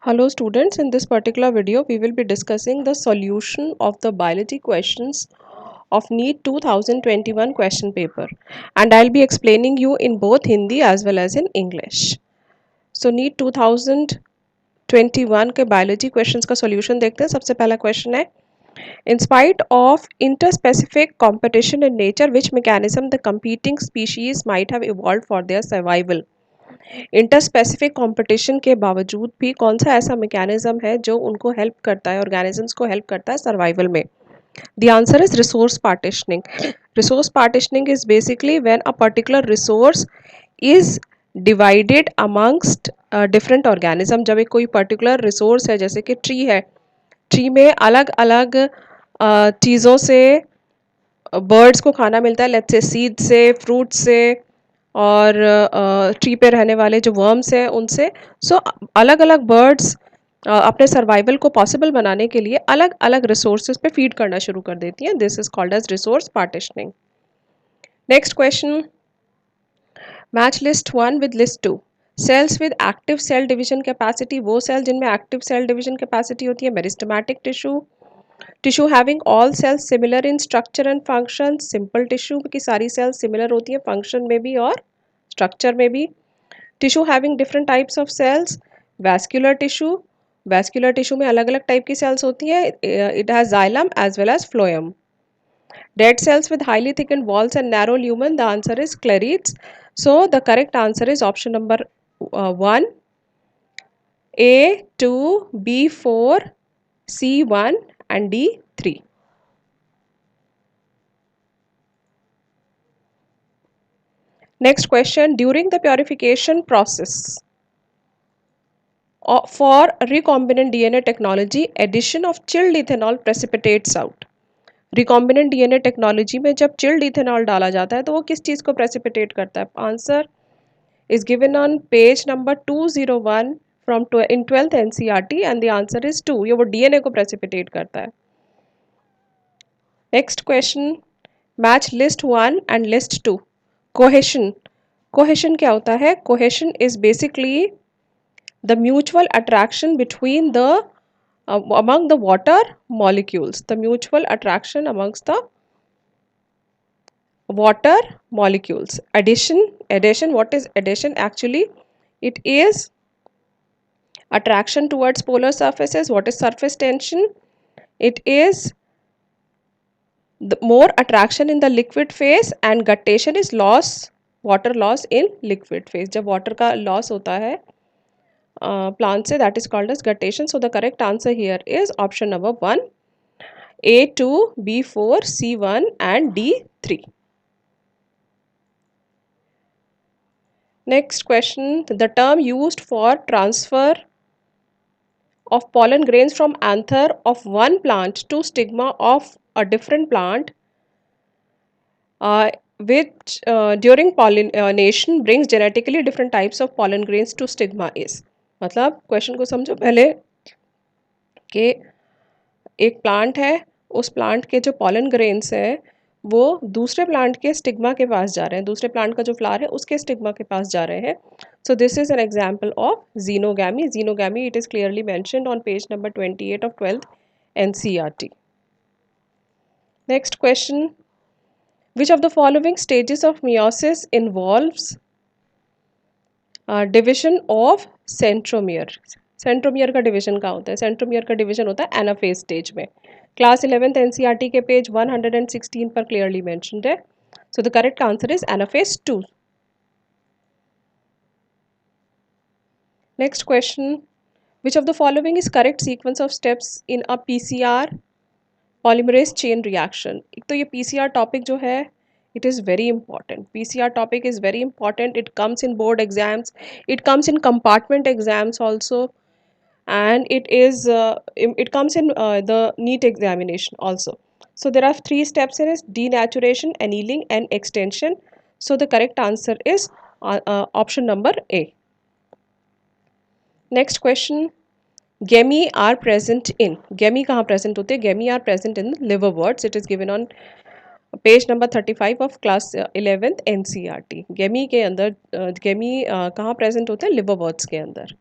Hello students, in this particular video we will be discussing the solution of the biology questions of NEET 2021 question paper, and I'll be explaining you in both Hindi as well as in English. So NEET 2021 के biology questions का solution देखते हैं। सबसे पहला question है, in spite of interspecific competition in nature, which mechanism the competing species might have evolved for their survival? Interspecific competition के बावजूद भी कौन सा ऐसा मैकेनिज्म है जो उनको हेल्प करता है, ऑर्गेनिजम्स को हेल्प करता है सर्वाइवल में? The answer is resource partitioning. Resource partitioning is basically when a particular resource is divided amongst different organism. जब एक कोई पर्टिकुलर रिसोर्स है, जैसे कि ट्री है, ट्री में अलग अलग चीज़ों से बर्ड्स को खाना मिलता है, लेट्स से सीड से, फ्रूट से, और ट्री पे रहने वाले जो वर्म्स हैं उनसे. सो अलग अलग बर्ड्स अपने सर्वाइवल को पॉसिबल बनाने के लिए अलग अलग रिसोर्सेज पे फीड करना शुरू कर देती हैं. This is called as resource partitioning. Next question, match list 1 with list 2. Cells with active cell division capacity, वो सेल जिनमें एक्टिव सेल डिवीजन कैपेसिटी होती है. Meristematic tissue, tissue having all cells similar in structure and function. Simple tissue की सारी sales similar होती हैं function में भी और स्ट्रक्चर में भी. Tissue having different types of cells. Vascular tissue, vascular tissue में अलग अलग टाइप की सेल्स होती हैं. It has xylem as well as phloem. Dead cells with highly thickened walls and narrow lumen, the answer is clarids. So the correct answer is option number 1, A 2, B 4, C 1 and D 3. Next question, during the purification process for recombinant DNA technology, addition of chilled ethanol precipitates out. Recombinant DNA technology में जब chilled ethanol डाला जाता है तो वो किस चीज़ को precipitate करता है? Answer is given on page number 201 from in 12th NCERT and the answer is 2. ये वो DNA को precipitate करता है. Next question, match list 1 and list 2. Cohesion, cohesion क्या होता है? Cohesion is basically the mutual attraction between the among the water molecules. The mutual attraction amongst the water molecules. Addition, what is addition? Actually it is attraction towards polar surfaces. What is surface tension? It is the more attraction in the liquid phase, and guttation is loss, water loss in liquid phase. जब water का loss होता है plant से, that is called as guttation. So the correct answer here is option number 1, A2, B4, C1 and D3. Next question, the term used for transfer of pollen grains from anther of one plant to stigma of a different plant, which during pollination brings genetically different types of pollen grains to stigma is. मतलब question को समझो पहले कि एक plant है, उस plant के जो पॉलन ग्रेन्स हैं वो दूसरे प्लांट के स्टिग्मा के पास जा रहे हैं, दूसरे प्लांट का जो फ्लावर है उसके स्टिग्मा के पास जा रहे हैं. So this is an example of xenogamy. Xenogamy, it is clearly mentioned on page number 28 of 12th NCERT. Next question, which of the following stages of meiosis involves division of centromere? Centromere का division कहाँ होता है? Centromere का division होता है anaphase stage में. Class 11th NCERT के page 116 पर क्लियरली मेंशन्ड है. So the correct answer is anaphase 2. Next question, which of the following is correct sequence of steps in a PCR polymerase chain reaction? एक तो ये PCR topic जो है it is very important. PCR topic is very important. It comes in board exams, it comes in compartment exams also, and it comes in the NEET examination also. So there are 3 steps in it: denaturation, annealing and extension. So the correct answer is option number A. Next question, gamete are present in, gamete कहाँ present होते हैं? Gamete are present in liverworts. It is given on page number 35 of class 11th NCERT. गेमी के अंदर गेमी कहाँ present होते हैं? लिवरवर्ट्स के अंदर.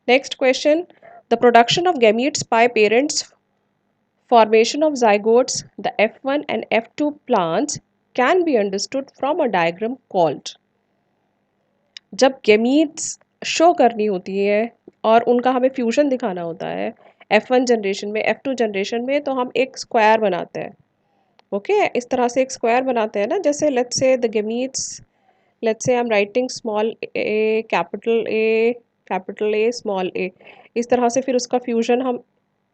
Next question, the production of gametes by parents, formation of zygotes, the F1 and F2 plants can be understood from a diagram called. जब गेमीट्स शो करनी होती है और उनका हमें फ्यूजन दिखाना होता है F1 जनरेशन में, F2 जनरेशन में, तो हम एक स्क्वायर बनाते हैं। ओके, इस तरह से एक स्क्वायर बनाते हैं ना, जैसे let's say the gametes, let's say I am writing small A capital A small A, इस तरह से फिर उसका फ्यूजन हम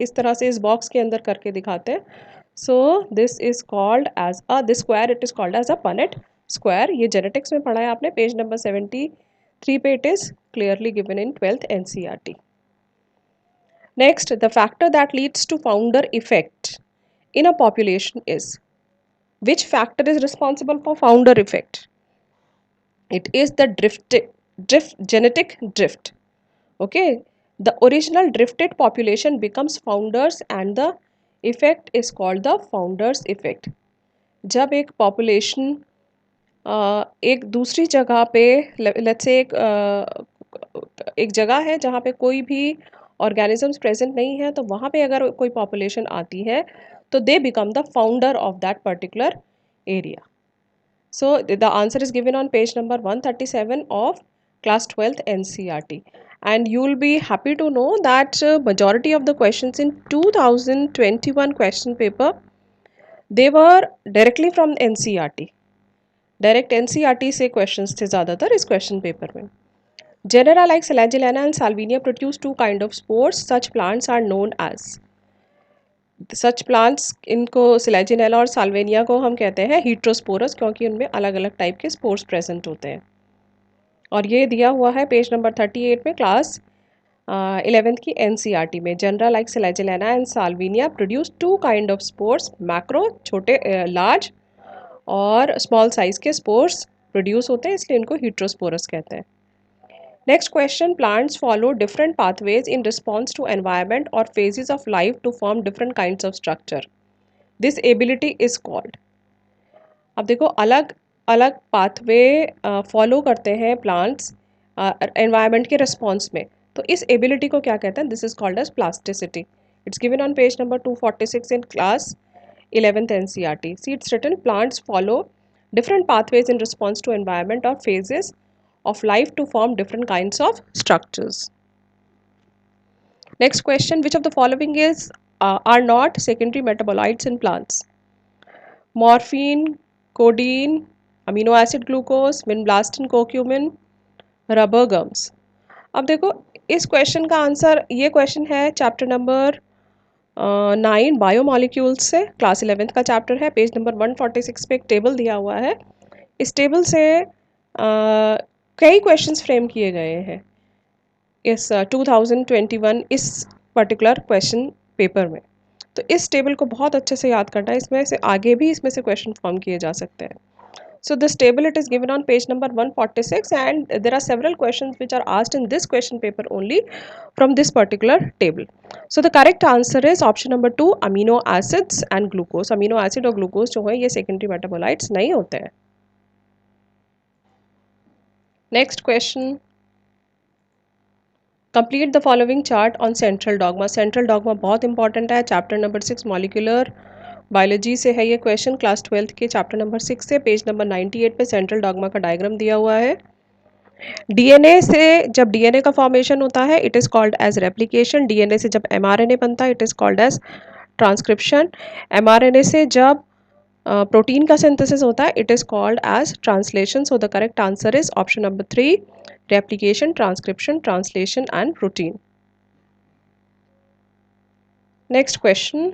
इस तरह से इस बॉक्स के अंदर करके दिखाते हैं। So this is called as a this square, it is called as a Punnett square. ये जेनेटिक्स में पढ़ा है आपने, पेज नंबर 73 पे it is clearly given in 12th NCERT। Next, the factor that leads to founder effect in a population is, which factor is responsible for founder effect? It is the genetic drift. Okay, the original drifted population becomes founders and the effect is called the founders effect. जब एक population एक दूसरी जगह पे, let's say एक जगह है जहाँ पे कोई भी ऑर्गेनिजम्स प्रेजेंट नहीं है, तो वहाँ पे अगर कोई पॉपुलेशन आती है तो they become the founder of that particular area. So the answer is given on page number 137 of class 12th NCERT. And you will be happy to know that majority of the questions in 2021 question paper, they were directly from NCERT. Direct NCERT से questions थे ज़्यादातर इस question paper में। Genera like Selagilana and Salvinia produce two kind of spores. Such plants are known as. Such plants, इनको Selaginella और साल्वेनिया को हम कहते हैं हीट्रोस्पोरस, क्योंकि उनमें अलग अलग टाइप के स्पोर्स प्रेजेंट होते हैं। और ये दिया हुआ है पेज नंबर 38 में क्लास 11th की NCERT में। General like Selaginella and Salvinia produce two kind of spores, macro छोटे लार्ज और स्मॉल साइज के स्पोर्स प्रोड्यूस होते हैं, इसलिए इनको हीट्रोस्पोरस कहते हैं। Next question, plants follow different pathways in response to environment or phases of life to form different kinds of structure. This ability is called. अब देखो अलग अलग पाथवे फॉलो करते हैं प्लांट्स एनवायरनमेंट के रिस्पॉन्स में, तो इस एबिलिटी को क्या कहते हैं? This is called as plasticity. It's given on page number 246 in class 11th NCERT. See, it's written plants follow different pathways in response to environment or phases of life to form different kinds of structures. Next question, which of the following is are not secondary metabolites in plants? Morphine, codeine, amino acid glucose, vinblastine, curcumin, rubber gums. अब देखो इस question का answer, ये question है chapter number 9 biomolecules से, class 11th का chapter है। Page number 146 पे एक टेबल दिया हुआ है, इस टेबल से कई क्वेश्चंस फ्रेम किए गए हैं इस 2021 इस पर्टिकुलर क्वेश्चन पेपर में। तो इस टेबल को बहुत अच्छे से याद करना है, इसमें से आगे भी इसमें से क्वेश्चन फॉर्म किए जा सकते हैं। So this table, it is given on page number 146 and there are several questions which are asked in this question paper only from this particular table. So the correct answer is option number 2, amino acids and glucose. Amino acid और glucose जो है ये secondary metabolites नहीं होते हैं। Next question, complete the following chart on central dogma. Central dogma बहुत important है, chapter number 6 molecular biology से है ये क्वेश्चन, क्लास 12th के चैप्टर नंबर 6 से। पेज नंबर 98 पे सेंट्रल डॉगमा का डायग्राम दिया हुआ है। डीएनए से जब डीएनए का फॉर्मेशन होता है it is called as replication. DNA से जब एमआरएनए बनता है it is called as transcription. MRNA से जब प्रोटीन का सिंथेसिस होता है it is called as translation. So the correct answer is option number 3, replication, transcription, translation and protein. Next question,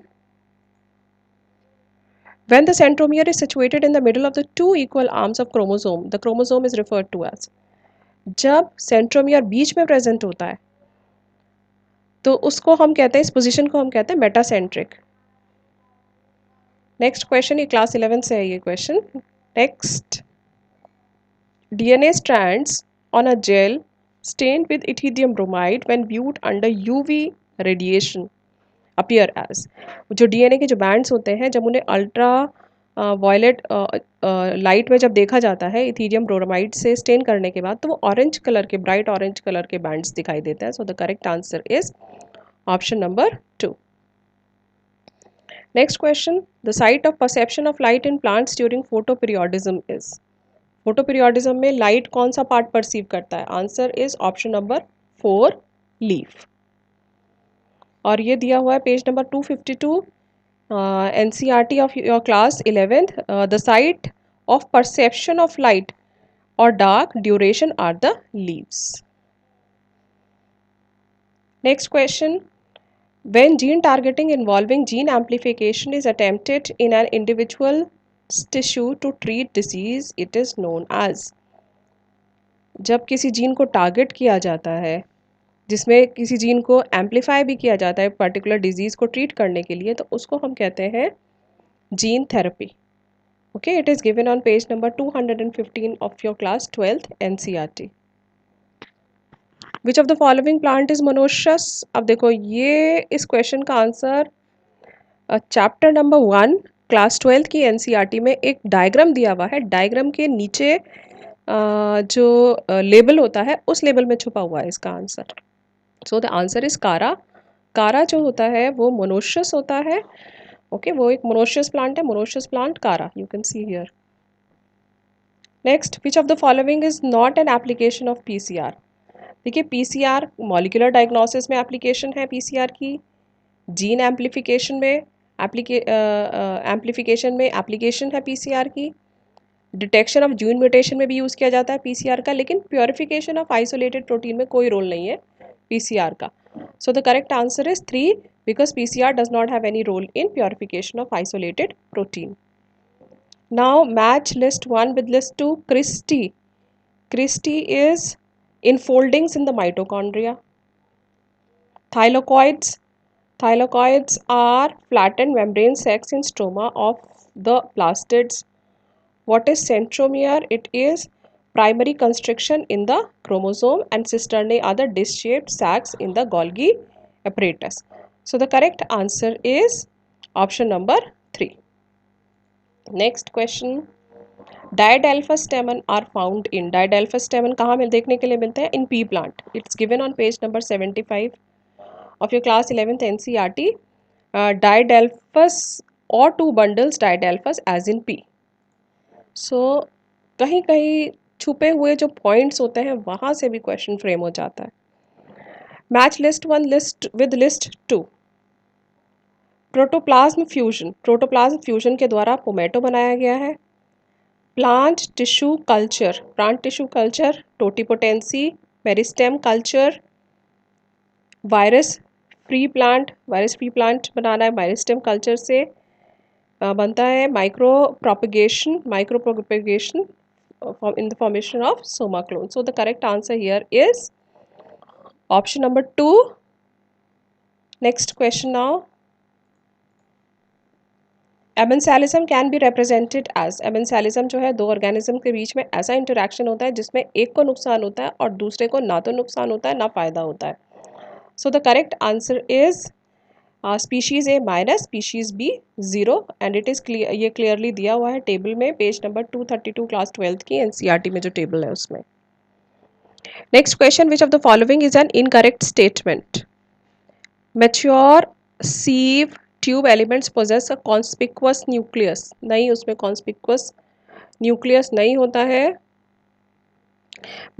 when the centromere is situated in the middle of the two equal arms of chromosome, the chromosome is referred to as. जब centromere बीच में present होता है तो उसको हम कहते हैं, इस पोजीशन को हम कहते हैं मेटासेंट्रिक। नेक्स्ट क्वेश्चन, ये क्लास 11 से है ये question. Next, DNA strands on a gel stained with ethidium bromide when viewed under UV radiation appear as. जो DNA के जो बैंड्स होते हैं जब उन्हें अल्ट्रा वॉयलेट लाइट में जब देखा जाता है इथीरियम ब्रोमाइड से स्टेन करने के बाद, तो वो ऑरेंज कलर के, ब्राइट ऑरेंज कलर के बैंड्स दिखाई देते हैं. So the correct answer is option number 2. Next question, the site of perception of light in plants during photoperiodism is. Photoperiodism में लाइट कौन सा पार्ट परसीव करता है? Answer is option number 4, leaf. और ये दिया हुआ है page number 252, NCERT of your class 11th. The site of perception of light or dark duration are the leaves. Next question, when gene targeting involving gene amplification is attempted in an individual's tissue to treat disease, it is known as. जब किसी gene को target किया जाता है, जिसमें किसी gene को amplify भी किया जाता है पर्टिकुलर डिजीज़ को ट्रीट करने के लिए, तो उसको हम कहते हैं gene therapy. Okay, it is given on page number 215 of your class 12th NCERT. Which of the following plant is monoecious? अब देखो ये इस क्वेश्चन का आंसर चैप्टर नंबर 1 क्लास 12 की NCERT में एक डायग्राम दिया हुआ है. डायग्राम के नीचे जो लेबल होता है उस लेबल में छुपा हुआ है इसका answer. So the answer is कारा. कारा जो होता है वो मोनोशियस होता है. ओके, वो एक मोनोशियस प्लांट है. मोनोशियस प्लांट कारा, you can see here. Next, which of the following is not an application of PCR. देखिए PCR मॉलिक्यूलर डायग्नोसिस में एप्लीकेशन है PCR की, जीन एम्प्लीफिकेशन में एम्प्लीफिकेशन में एप्लीकेशन है PCR की, डिटेक्शन ऑफ जीन म्यूटेशन में भी यूज़ किया जाता है PCR का, लेकिन प्योरिफिकेशन ऑफ आइसोलेटेड प्रोटीन में कोई रोल नहीं है PCR का. So the correct answer is 3 because PCR does not have any role in purification of isolated protein. Now match list 1 with list 2. Christie. Christie is enfoldings in the mitochondria. Thylakoids. Thylakoids are flattened membrane sacs in stroma of the plastids. What is centromere? It is primary constriction in the chromosome, and cisternae are the disc-shaped sacs in the Golgi apparatus. So the correct answer is option number 3. Next question, diadelphous stamen are found in. Diadelphous stamen कहाँ में देखने के लिए मिलते हैं? In pea plant. It's given on page number 75 of your class 11th NCERT. Diadelphous or 2 bundles diadelphous as in pea. सो कहीं कहीं छुपे हुए जो पॉइंट्स होते हैं वहाँ से भी क्वेश्चन फ्रेम हो जाता है. Match list 1 list with list 2. Protoplasm fusion. Protoplasm fusion के द्वारा पोमेटो बनाया गया है. Plant tissue culture. Plant tissue culture totipotency meristem culture. Virus free plant. Virus free plant बनाना है मेरिस्टेम कल्चर से. बनता है micro propagation in the formation of soma clone. So the correct answer here is option number 2. Next question now. Amensalism can be represented as. Amensalism जो है दो organism के बीच में ऐसा इंटरेक्शन होता है जिसमें एक को नुकसान होता है और दूसरे को ना तो नुकसान होता है ना फ़ायदा होता है. So the correct answer is species A minus species B 0 and it is clear. ये क्लियरली दिया हुआ है टेबल में पेज नंबर 232 क्लास 12 की NCERT में जो टेबल है उसमें. Next question, which of the following is an incorrect statement. Mature sieve tube elements possess a conspicuous nucleus. नहीं, उसमें कॉन्स्पिक्वस न्यूक्लियस नहीं होता है.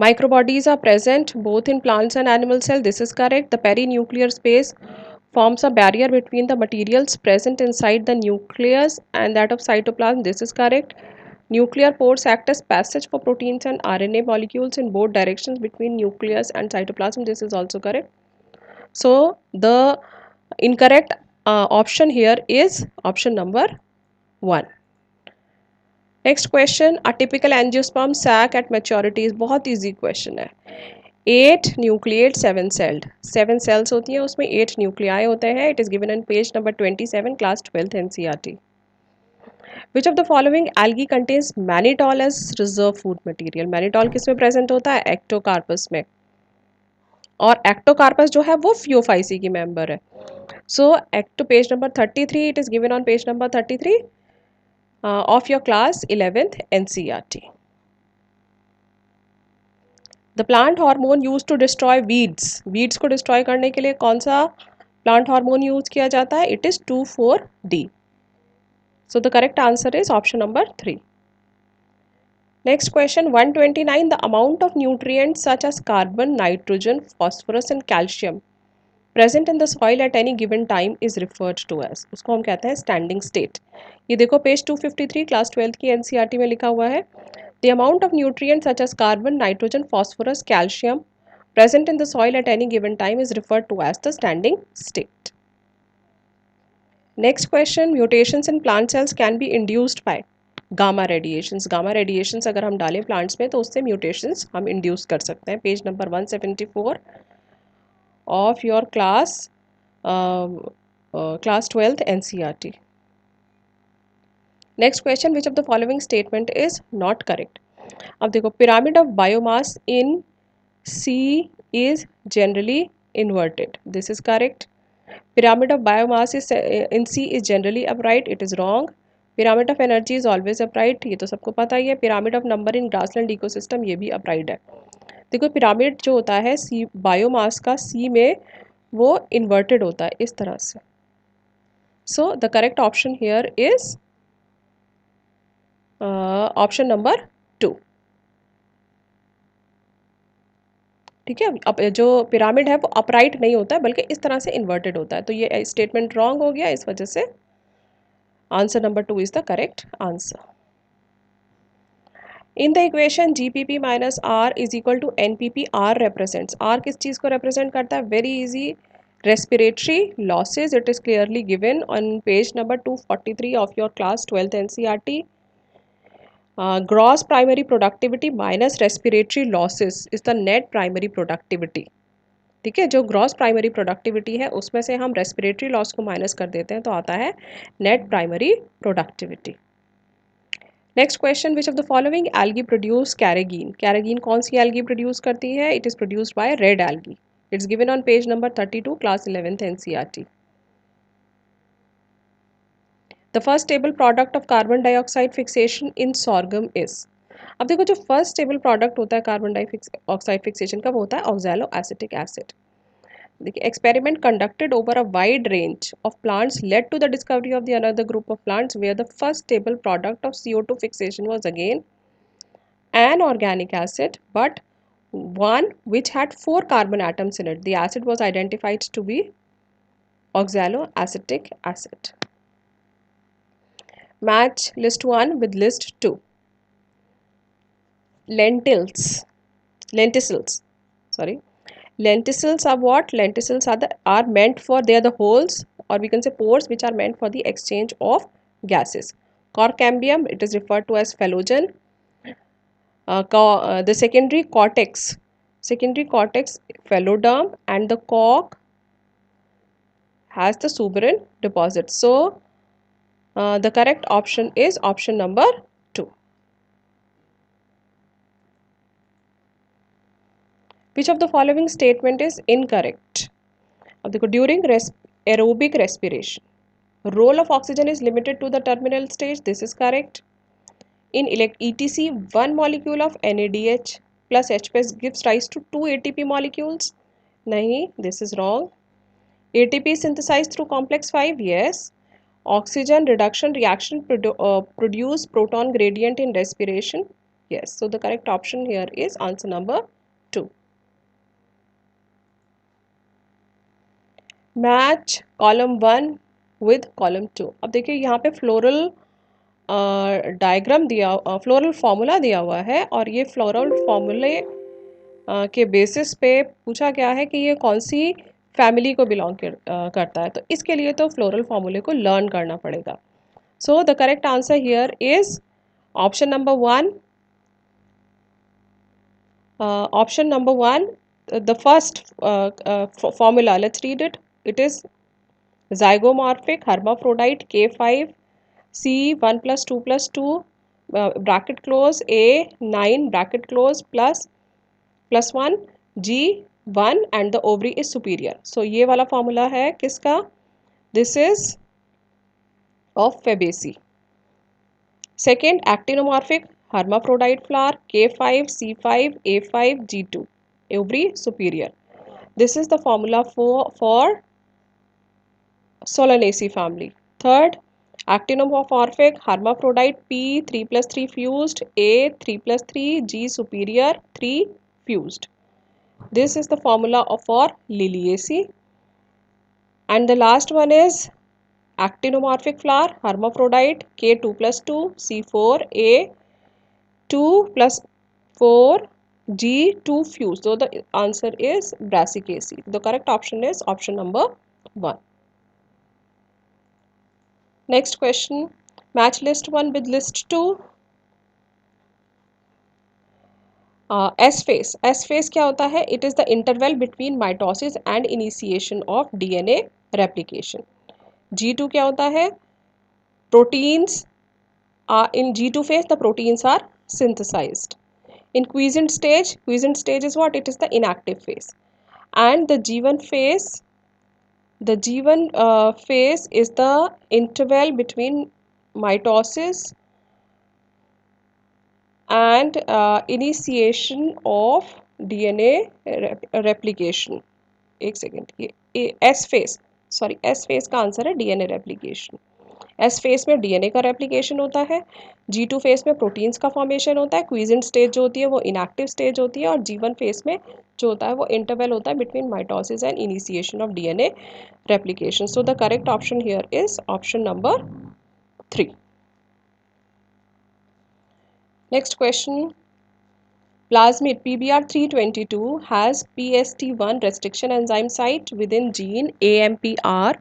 Microbodies are present both in plants and animal cell. This is correct. The perinuclear space forms a barrier between the materials present inside the nucleus and that of cytoplasm. This is correct. Nuclear pores act as passage for proteins and RNA molecules in both directions between nucleus and cytoplasm. This is also correct. So the incorrect option here is option number 1. Next question, a typical angiosperm sac at maturity. बहुत easy question है. 8 nucleate 7 sailed. 7 sales होती हैं, उसमें 8 nuclei होते हैं. It is given in page number 27 class 12 NCERT. Which of the following algae contains mannitol as reserve food material. Mannitol किस में present होता है? एक्टोकार्पस में. और एक्टोकार्पस जो है वो फियोफाइसी की मेंबर है. So ecto page number 33, it is given on page number 33. of your class 11th NCERT. The plant hormone used to destroy weeds. Weeds को destroy करने के लिए कौन सा plant hormone use किया जाता है? It is 2,4-D. So the correct answer is option number 3. Next question 129. The amount of nutrients such as carbon, nitrogen, phosphorus and calcium present in the soil at any given time is referred to as. उसको हम कहते हैं standing state. ये देखो page 253 class 12 की NCERT में लिखा हुआ है. The amount of nutrients such as carbon, nitrogen, phosphorus, calcium present in the soil at any given time is referred to as the standing state. Next question, mutations in plant cells can be induced by gamma radiations. Gamma radiations अगर हम डालें plants में तो उससे mutations हम induce कर सकते हैं. Page number 174 of your class 12th NCERT. Next question, which of the following statement is not correct. अब देखो, pyramid of biomass in sea is generally inverted. This is correct. Pyramid of biomass is in C is generally upright. It is wrong. Pyramid of energy is always upright. ये तो सबको पता ही है. Pyramid of number in grassland ecosystem ये भी upright है. देखो pyramid जो होता है सी बायोमास का सी में वो इन्वर्टेड होता है इस तरह से. सो the correct option here is option number 2. ठीक है. अब जो पिरामिड है वो अपराइट नहीं होता है बल्कि इस तरह से इन्वर्टेड होता है. तो ये स्टेटमेंट रॉन्ग हो गया. इस वजह से answer number 2 is the correct answer. In the equation GPP minus R is equal to NPP. R represents, R किस चीज़ को represent करता है? Very easy, respiratory losses. It is clearly given on page number 243 of your class 12th NCERT. Gross primary productivity minus respiratory losses is the net primary productivity. ठीक है. जो gross primary productivity है उसमें से हम respiratory loss को minus कर देते हैं तो आता है net primary productivity. Next question, which of the following algae produce carrageenan. Carrageenan कौन सी एल्गी प्रोड्यूस करती है? It is produced by red algae. It's given on page number 32 class 11th NCERT. The first stable product of carbon dioxide fixation in sorghum is. अब देखो जो first stable product होता है carbon dioxide fixation का वो होता है oxalo acetic acid. देखिए, experiment conducted over a wide range of plants led to the discovery of the another group of plants where the first stable product of CO2 fixation was again an organic acid, but one which had 4 carbon atoms in it. The acid was identified to be oxaloacetic acid. Match list 1 with list 2. Lenticels. Lenticels are what? Lenticels are meant for, they are the holes or we can say pores which are meant for the exchange of gases. Corcambium, it is referred to as phallogen. The secondary cortex, phalloderm, and the cork has the suberin deposit. So the correct option is option number 2. Which of the following statement is incorrect? अब देखो, during aerobic respiration, role of oxygen is limited to the terminal stage. This is correct. In ETC, one molecule of NADH plus H gives rise to 2 ATP molecules. Nahi, this is wrong. ATP is synthesized through complex 5. Yes. Oxygen reduction reaction produce proton gradient in respiration. Yes. So the correct option here is answer number 2. Match column 1 with column 2. अब देखिए यहाँ पे floral diagram दिया, floral formula दिया हुआ है और ये फ्लोरल फॉर्मूले के बेसिस पे पूछा गया है कि ये कौन सी फैमिली को बिलोंग करता है. तो इसके लिए तो फ्लोरल फॉर्मूले को लर्न करना पड़ेगा. सो the correct answer here is option number 1. Option number 1, the first formula, let's read it. It is zygomorphic hermaphrodite K5 C1 plus 2 plus 2 bracket close A9 bracket close plus 1 G1 and the ovary is superior. So ये वाला formula है किसका? This is of Fabaceae. Second, actinomorphic hermaphrodite flower, K5, C5, A5, G2, ovary superior. This is the formula for Solanaceae family. Third, actinomorphic hermaphrodite P 3+3 fused, A 3+3, G superior 3 fused. This is the formula for Liliaceae. And the last one is actinomorphic flower hermaphrodite K 2+2, C4, A 2+4, G 2 fused. So the answer is Brassicaceae. The correct option is option number 1. Next question, match list 1 with list 2. S phase. S phase क्या होता है? It is the interval between mitosis and initiation of DNA replication. G2 क्या होता है? Proteins in G2 phase, the proteins are synthesized. In quiescent stage is what? It is the inactive phase. And the G1 phase, phase is the interval between mitosis and initiation of DNA replication. एक second, ये S phase, sorry S phase का answer है DNA replication. S phase में DNA का replication होता है, G2 face में proteins का फॉर्मेशन होता है, क्वीजेंट स्टेज जो होती है वो इनएक्टिव स्टेज होती है, और G1 फेस में जो होता है वो इंटरवल होता है between mitosis and initiation of DNA replication. So the correct option here is option number 3. Next question. Plasmid PBR322 has PST1 restriction enzyme site within gene AMPR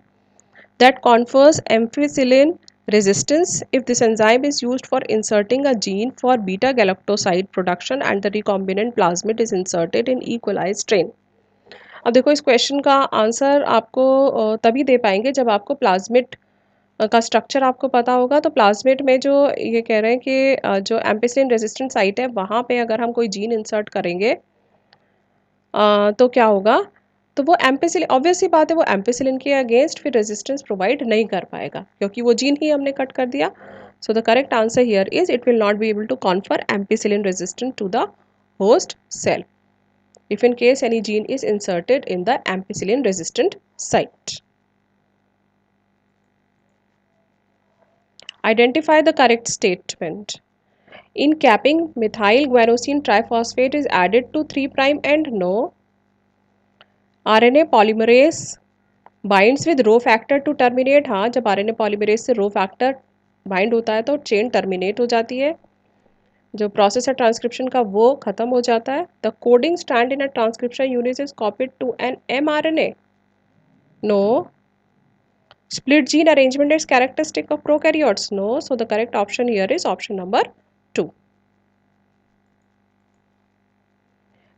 that confers ampicillin resistance if this enzyme is used for inserting a gene for beta galactoside production and the recombinant plasmid is inserted in E. coli strain. अब देखो इस question का answer आपको तभी दे पाएंगे जब आपको plasmid का स्ट्रक्चर आपको पता होगा. तो प्लाज्मिड में जो ये कह रहे हैं कि जो एम्पिसिलिन रेजिस्टेंट साइट है वहाँ पे अगर हम कोई जीन इंसर्ट करेंगे तो क्या होगा, तो वो एम्पिसिलिन, ऑब्वियस सी बात है, वो एम्पिसिलिन के अगेंस्ट फिर रेजिस्टेंस प्रोवाइड नहीं कर पाएगा क्योंकि वो जीन ही हमने कट कर दिया. So the correct answer here is it will not be able to confer ampicillin resistant to the host cell if in case any gene is inserted in the ampicillin resistant site. Identify the correct statement. In capping, methyl guanosine triphosphate is added to 3' end. No. RNA polymerase binds with rho factor to terminate. हाँ, जब RNA polymerase से rho factor bind होता है तो chain terminate हो जाती है, जो प्रोसेस है ट्रांसक्रिप्शन का वो खत्म हो जाता है. The coding strand in a transcription unit is copied to an mRNA. No. Split gene arrangement is characteristic of prokaryotes. No. So the correct option here is option number 2.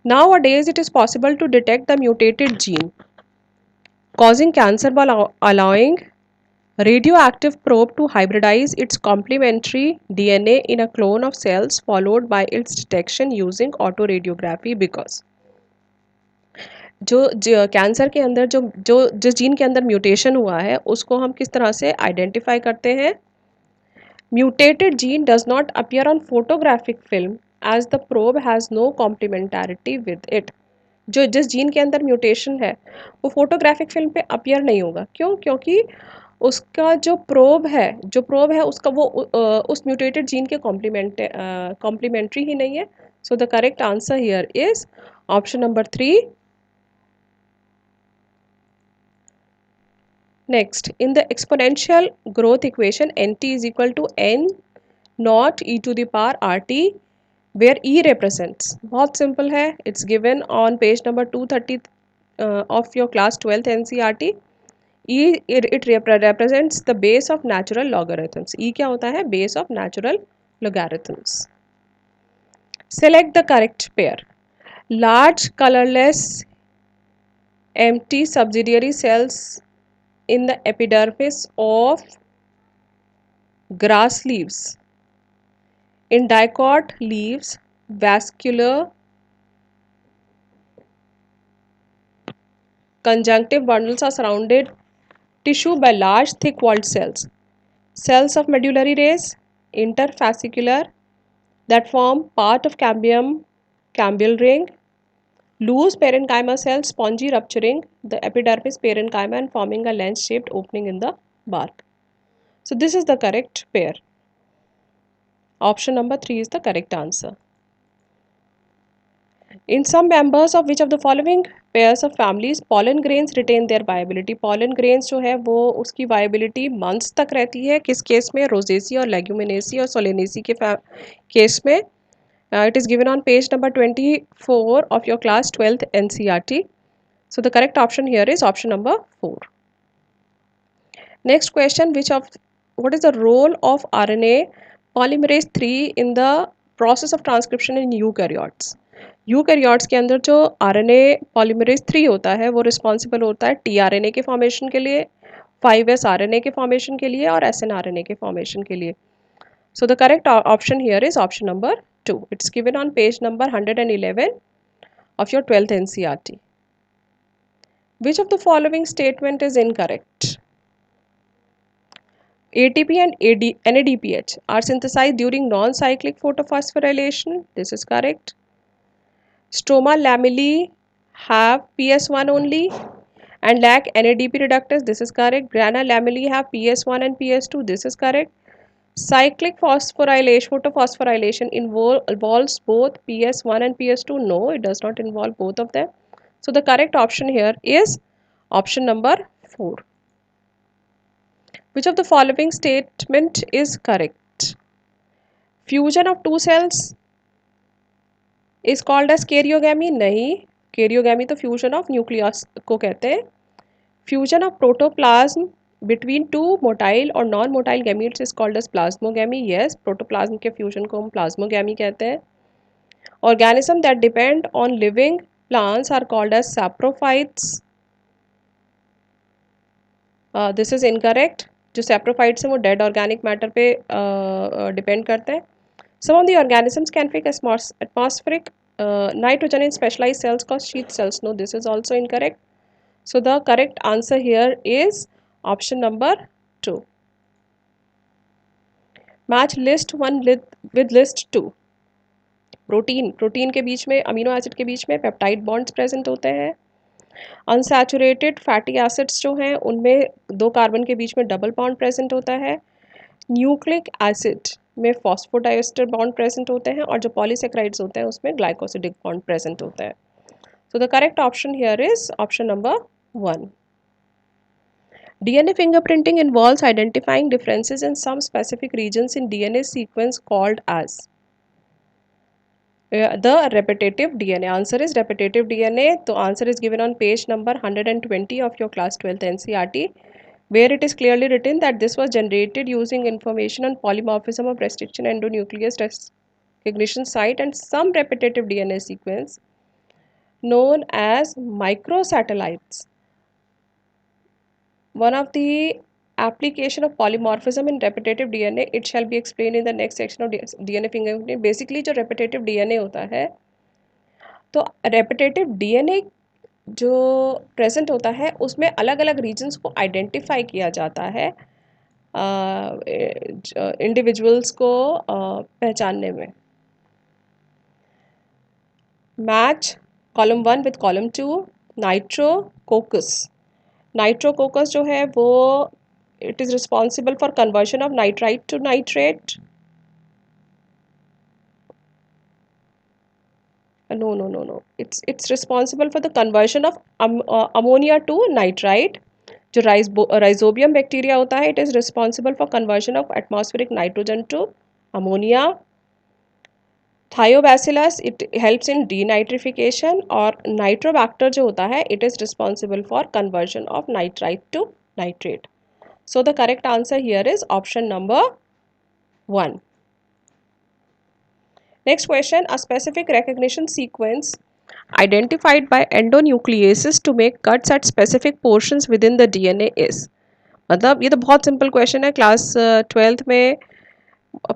Nowadays it is possible to detect the mutated gene causing cancer by allowing radioactive probe to hybridize its complementary DNA in a clone of cells followed by its detection using autoradiography. Because जो cancer के अंदर जो जो जिस gene के अंदर mutation हुआ है उसको हम किस तरह से आइडेंटिफाई करते हैं. Mutated gene does not appear on photographic film as the probe has no complementarity with it. जो जिस जीन के अंदर म्यूटेशन है वो फोटोग्राफिक फिल्म पे अपीयर नहीं होगा. क्यों? क्योंकि उसका जो प्रोब है उसका वो उस म्यूटेटेड जीन के कॉम्प्लीमेंट्री ही नहीं है. So the correct answer here is option number 3. Next, in the exponential growth equation, nt is equal to n not e to the power rt, where e represents, बहुत simple है, it's given on page number 230 of your class 12th NCERT. it represents the base of natural logarithms. E क्या होता है? Base of natural logarithms. Select the correct pair. Large colorless empty subsidiary cells in the epidermis of grass leaves. In dicot leaves, vascular conjunctive bundles are surrounded tissue by large thick walled cells. Cells of medullary rays, interfascicular, that form part of cambial ring, loose parenchyma cells spongy rupturing the epidermis parenchyma and forming a lens-shaped opening in the bark. So this is the correct pair. Option number 3 is the correct answer. In some members of which of the following pairs of families pollen grains retain their viability? Pollen grains जो है वो उसकी viability months तक रहती है. किस case में? Rosaceae और लेग्यूमिनेसी और सोलेनेसी के केस में. It is given on page number 24 of your class 12th NCERT. So the correct option here is option number 4. Next question, what is the role of RNA polymerase 3 in the process of transcription in eukaryotes? Eukaryotes के अंदर जो RNA polymerase 3 होता है वो responsible होता है tRNA के formation के लिए, 5s RNA के फॉर्मेशन के लिए और snRNA के फॉर्मेशन के लिए. So the correct option here is option number 2. It's given on page number 111 of your 12th NCERT. Which of the following statement is incorrect? ATP and NADPH are synthesized during non-cyclic photophosphorylation. This is correct. Stroma lamellae have PS1 only and lack NADP reductase. This is correct. Grana lamellae have PS1 and PS2. This is correct. Cyclic photophosphorylation involves both PS1 and PS2. No, it does not involve both of them. So the correct option here is option number 4. Which of the following statement is correct? Fusion of two cells is called as karyogamy. नहीं, karyogamy तो fusion of nucleus को कहते हैं. Fusion of protoplasm between two motile or non-motile gametes is called as plasmogamy. Yes, protoplasm के fusion को हम plasmogamy कहते हैं. Organisms that depend on living plants are called as saprophytes. This is incorrect. जो saprophytes हैं वो dead organic matter पे depend करते हैं. Some of the organisms can fix atmospheric nitrogen in specialized cells called sheath cells. No, this is also incorrect. So the correct answer here is option number 2. Match list 1 with list 2. Protein के बीच में amino acid के बीच में peptide bonds present होते हैं. Unsaturated fatty acids जो हैं उनमें 2 carbon के बीच में डबल बॉन्ड प्रेजेंट होता है. न्यूक्लिक एसिड में फॉस्फोडाइस्टर बॉन्ड प्रेजेंट होते हैं और जो पॉलीसेक्राइड्स होते हैं उसमें ग्लाइकोसिडिक बॉन्ड प्रेजेंट होता है. So the correct option here is option number 1. DNA fingerprinting involves identifying differences in some specific regions in DNA sequence called as the repetitive DNA. Answer is repetitive DNA. So answer is given on page number 120 of your class 12th NCERT, where it is clearly written that this was generated using information on polymorphism of restriction endonuclease recognition site and some repetitive DNA sequence known as microsatellites. One of the application of polymorphism in repetitive DNA, it shall be explained in the next section of DNA fingerprinting. Basically जो repetitive DNA होता है, तो repetitive DNA जो present होता है उसमें अलग अलग रीजन्स को आइडेंटिफाई किया जाता है इंडिविजुअल्स को पहचानने में. Match column 1 with column 2. Nitrococcus जो है वो it is responsible for conversion of nitrite to nitrate. No. It's responsible for the conversion of ammonia to nitrite. जो rhizobium bacteria होता है, it is responsible for conversion of atmospheric nitrogen to ammonia. Thiobacillus, it helps in denitrification. और nitrobacter जो होता है, it is responsible for conversion of nitrite to nitrate. So the correct answer here is option number 1. Next question, a specific recognition sequence identified by endonucleases to make cuts at specific portions within the DNA is. मतलब ये तो बहुत simple question है. Class 12th में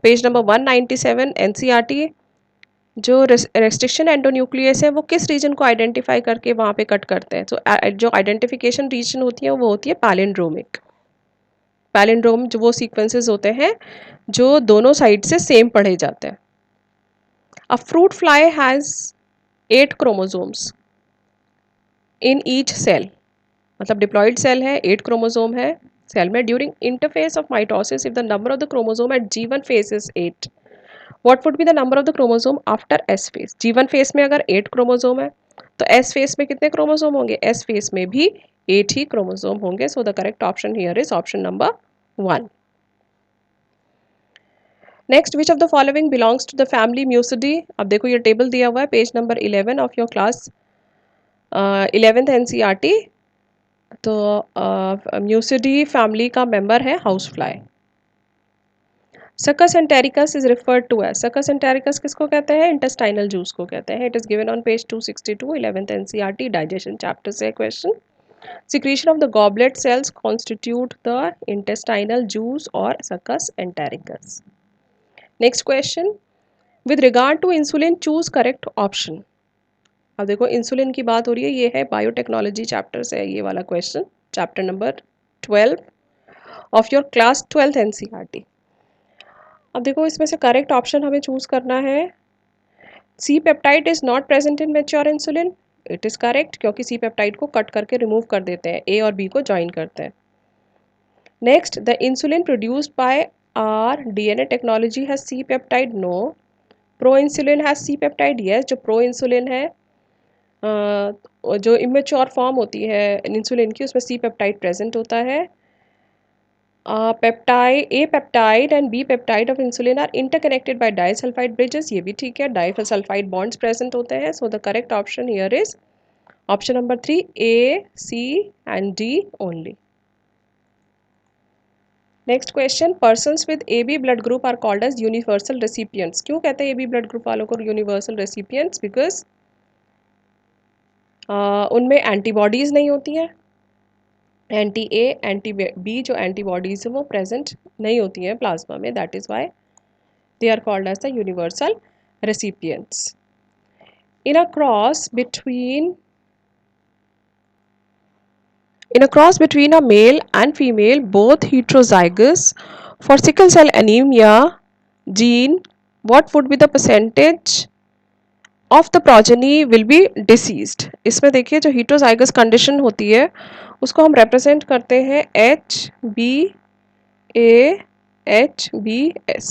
page number 197 NCERT जो restriction endonuclease है वो किस रीजन को आइडेंटिफाई करके वहाँ पे कट करते हैं. तो जो आइडेंटिफिकेशन रीजन होती है वो होती है पैलिंड्रोमिक. पैलिंड्रोम जो वो सीक्वेंसेस होते हैं जो दोनों साइड से सेम पढ़े जाते हैं। A fruit fly has 8 chromosomes in each cell, मतलब डिप्लॉयड सेल है, 8 क्रोमोसोम है सेल में। During interphase of mitosis if the number of the chromosome at G1 phase is 8, what would be the number of the chromosome after S phase? G1 phase में अगर 8 chromosome है तो S phase में कितने chromosome होंगे? S phase में भी 8 ही क्रोमोसोम होंगे। So the correct option here is option number 1। Next, which of the following belongs to the family Muscidae? अब देखो ये टेबल दिया हुआ है page number 11 of your class 11th NCERT। तो म्यूसिडी फैमिली का मेंबर है house fly. Succus entericus is referred to as, succus entericus किसको कहते हैं? इंटेस्टाइनल जूस को कहते हैं। It is given on page 262 11th NCERT digestion chapter से question. Secretion of the goblet cells constitute the intestinal juice or succus entericus. Next question. With regard to insulin, choose correct option. अब देखो insulin की बात हो रही है, ये है बायोटेक्नोलॉजी चैप्टर से है ये वाला question, chapter number 12 of your class 12th NCERT। अब देखो इसमें से करेक्ट ऑप्शन हमें चूज करना है। C peptide is not present in mature insulin. It is correct, क्योंकि सी पेप्टाइड को कट करके रिमूव कर देते हैं, ए और बी को ज्वाइन करते हैं। Next, the insulin produced by our DNA technology has C peptide? No. Proinsulin has C peptide? Yes. जो proinsulin है जो immature form होती है इंसुलिन की, उसमें C peptide present होता है। Peptide A peptide and B peptide of insulin are interconnected by disulfide bridges, ये भी ठीक है, disulfide bonds present होते हैं। So the correct option here is option number 3, A, C and D only. Next question, persons with AB blood group are called as universal recipients. क्यों कहते हैं AB blood group वालों को universal recipients? Because उनमें antibodies नहीं होती हैं, anti A anti B जो एंटीबॉडीज़ हैं वो प्रेजेंट नहीं होती हैं प्लाज्मा में, that is why they are called as the universal recipients. In a cross between a male and female, both heterozygous, for sickle cell anemia gene, what would be the percentage of the progeny will be deceased? इसमें देखिए जो heterozygous condition होती है उसको हम represent करते हैं HbA-HbS,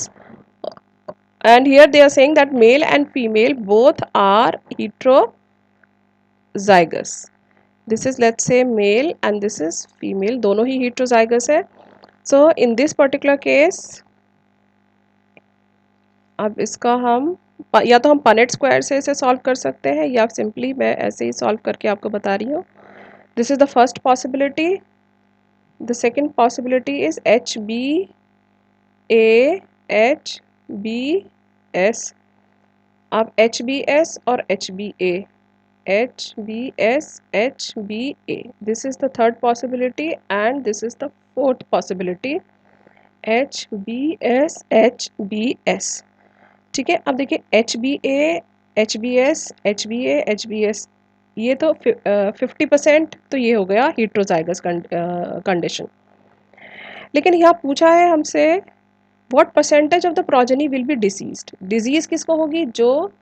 and here they are saying that male and female both are heterozygous. This is let's say male and this is female, दोनों ही heterozygous है। So in this particular case, अब इसका हम या तो हम पनेट स्क्वायर से इसे सॉल्व कर सकते हैं या सिंपली मैं ऐसे ही सॉल्व करके आपको बता रही हूँ। This is the first possibility. The second possibility is HbA-HbS। अब HbS और HbA, HbS-HbA, this is the third possibility and this is the fourth possibility, HbS-HbS। ठीक है, अब देखिए HbA-HbS ये तो 50% तो ये हो गया heterozygous कंडीशन। लेकिन यहाँ पूछा है हमसे what percentage of the progeny will be deceased. Disease किसको होगी? जो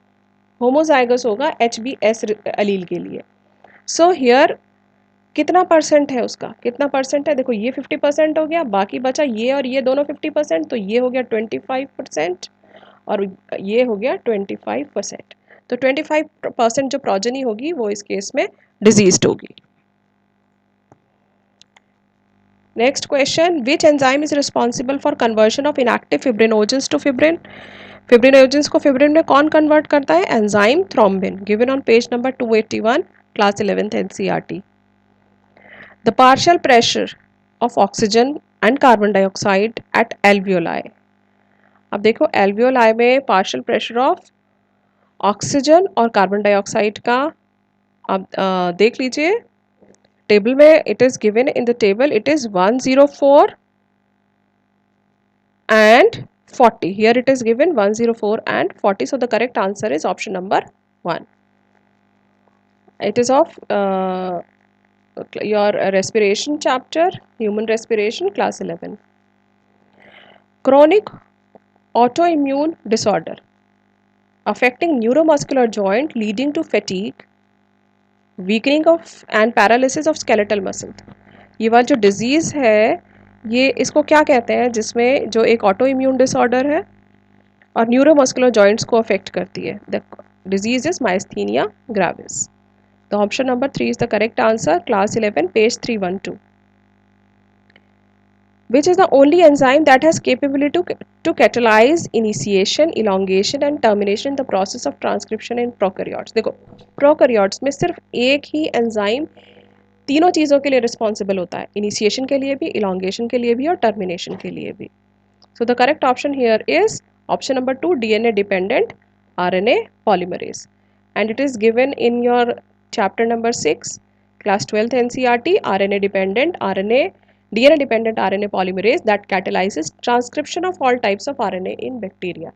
होमोजाइगस होगा HbS अलील के लिए। सो हियर कितना परसेंट है उसका, कितना परसेंट है? देखो ये 50% हो गया, बाकी बचा ये और ये दोनों 50%, तो ये हो गया 25% और ये हो गया 25%। तो 25% जो प्रोजेनी होगी वो इस केस में डिजीज्ड होगी। Next question, which enzyme is responsible for conversion of inactive fibrinogens to fibrin? Fibrinogens को फिब्रिन में कौन कन्वर्ट करता है? Enzyme thrombin, given on page number 281 class 11th NCERT। The partial pressure of oxygen and carbon dioxide at alveoli. अब देखो alveoli में partial pressure of oxygen और carbon dioxide का अब देख लीजिए टेबल में, it is given in the table, it is 104 and 40. Here it is given 104 and 40. So the correct answer is option number 1. It is of your respiration chapter, human respiration, class 11. chronic autoimmune disorder affecting neuromuscular joint leading to fatigue, weakening of and paralysis of skeletal muscle. ये वाला जो disease है ये इसको क्या कहते हैं, जिसमें जो एक ऑटो इम्यून डिसऑर्डर है और न्यूरोमस्कुलर जॉइंट्स को अफेक्ट करती है. The disease is myasthenia gravis. The option number 3 is the correct answer. Class 11 page 312. Which is the only enzyme that has capability to catalyze initiation, elongation and termination in the process of transcription in prokaryotes. देखो prokaryotes में सिर्फ एक ही enzyme तीनों चीज़ों के लिए responsible होता है, इनिशिएशन के लिए भी, इलॉन्गेशन के लिए भी और टर्मिनेशन के लिए भी. So the correct option here is option number 2, DNA dependent RNA polymerase, and it is given in your chapter number 6 class 12th NCERT. DNA dependent RNA polymerase that catalyzes transcription of all types of RNA in bacteria.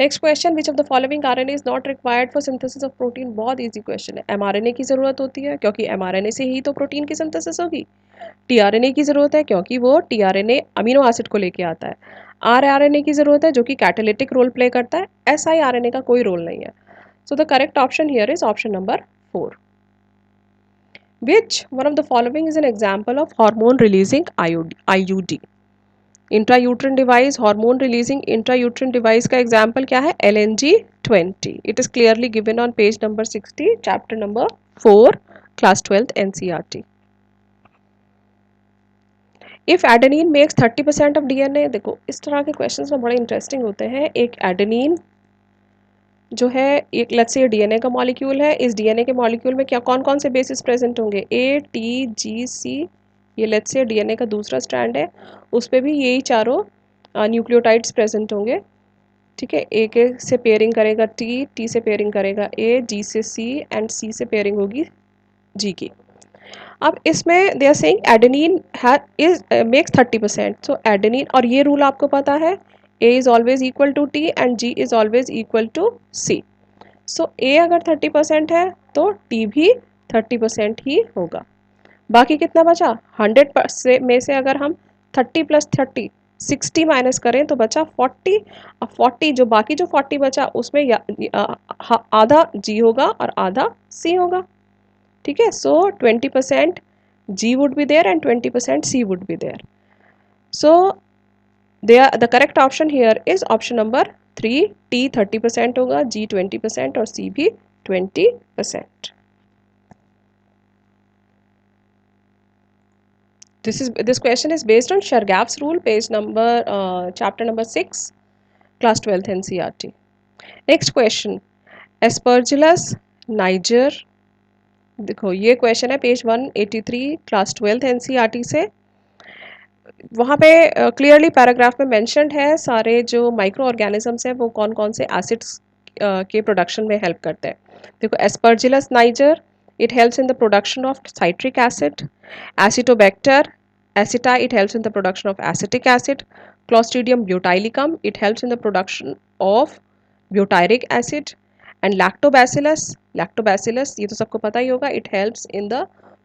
Next question, which of the following RNA is not required for synthesis of protein. बहुत easy question है. MRNA की ज़रूरत होती है क्योंकि mRNA से ही तो protein की सिंथेसिस होगी. टीआरएनए की ज़रूरत है क्योंकि वो टीआरएनए अमीनो एसिड को लेके आता है. आरआरएनए की ज़रूरत है जो कि कैटालिटिक रोल प्ले करता है. एसआईआरएनए का कोई रोल नहीं है. So the correct option here is option number 4. Which one of the following is an example of hormone releasing IUD? Intrauterine device, hormone releasing intrauterine device का एग्जाम्पल क्या है? LNG-20. It is clearly given on page number 60 chapter number 4 class 12th NCERT. If adenine makes 30% of DNA. देखो इस तरह के questions में बड़े interesting होते हैं. एक एडेनिन जो है, एक लेट्स से DNA का मॉलिक्यूल है. इस DNA के मॉलिक्यूल में क्या कौन कौन से बेसिस प्रेजेंट होंगे? ATGC. ये लेट्स से DNA का दूसरा स्ट्रैंड है, उस पर भी यही चारों न्यूक्लियोटाइड्स प्रेजेंट होंगे. ठीक है, ए के से पेयरिंग करेगा टी से पेयरिंग करेगा ए, जी से सी एंड सी से पेयरिंग होगी जी की. अब इसमें they are saying adenine is makes 30%. So adenine, और ये रूल आपको पता है, A is always equal to T and G is always equal to C. So A अगर 30% है तो टी भी 30% ही होगा. बाकी कितना बचा? 100 में से अगर हम 30 + 30 60 माइनस करें तो बचा 40. अब 40 जो बाकी जो 40 बचा उसमें आधा जी होगा और आधा सी होगा. ठीक है, so 20% G would be there and 20% C would be there. So the correct option here is option number 3. T 30% होगा, जी 20% और सी भी 20%. This question is based on Shargap's rule, page number chapter number 6 class 12th NCERT. Next question, Aspergillus niger. देखो ये question है page 183 class 12th NCERT से. वहाँ पे clearly paragraph में मेंशन्ड है सारे जो माइक्रो ऑर्गेनिजम्स हैं वो कौन कौन से एसिड्स के प्रोडक्शन में हेल्प करते हैं. देखो Aspergillus niger, it helps in the production of citric acid. Acetobacter aceti, it helps in the production of acetic acid. Clostridium butylicum, it helps in the production of butyric acid. And lactobacillus ये तो सबको पता ही होगा, it helps in the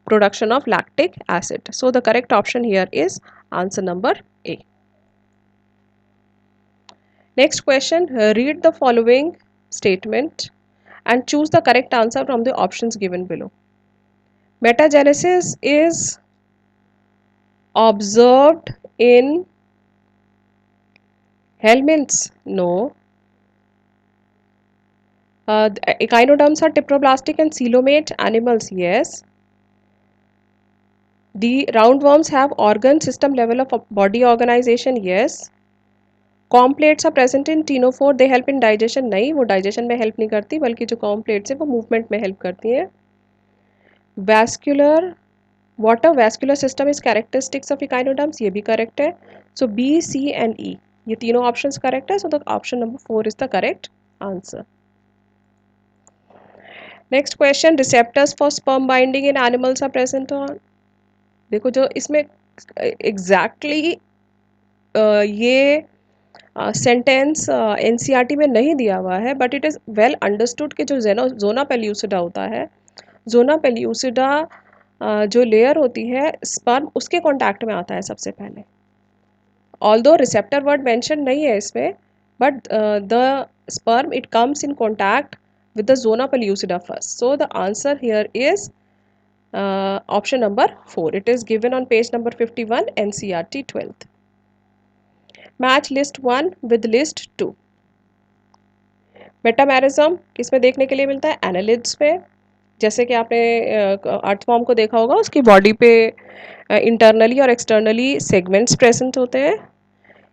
production of lactic acid. So the correct option here is answer number A. Next question, read the following statement and choose the correct answer from the options given below. Metagenesis is observed in helminths? No. Echinoderms are diploblastic and coelomate animals? Yes. The roundworms have organ system level of body organization? Yes. Comb plates are present in ctenophore, they help in digestion? नहीं, वो digestion में help नहीं करती, बल्कि जो कॉम्प्लेट्स है वो movement में हेल्प करती हैं. Vascular water vascular system is characteristics of echinoderms, ये भी करेक्ट है. सो बी, सी एंड ई ये तीनों ऑप्शंस करेक्ट है. So the option number 4 is the correct answer. Next question, receptors for sperm binding in animals are present on. देखो जो इसमें exactly ये सेंटेंस एनसीईआरटी में नहीं दिया हुआ है, but it is well understood कि जो जोना पेल्यूसिडा होता है, जोना पेल्यूसिडा जो लेयर होती है स्पर्म उसके कांटेक्ट में आता है सबसे पहले. ऑल्दो रिसेप्टर वर्ड मेंशन नहीं है इसमें, but the sperm it comes in contact with the zona pellucida first. So the answer here is option number 4. It is given on page number 51 NCERT 12th. Match list 1 with list 2. Metamerism किसमें देखने के लिए मिलता है? Annelids पे। जैसे कि आपने अर्थवॉर्म को देखा होगा, उसकी बॉडी पे इंटरनली और एक्सटर्नली सेगमेंट्स प्रेजेंट होते हैं।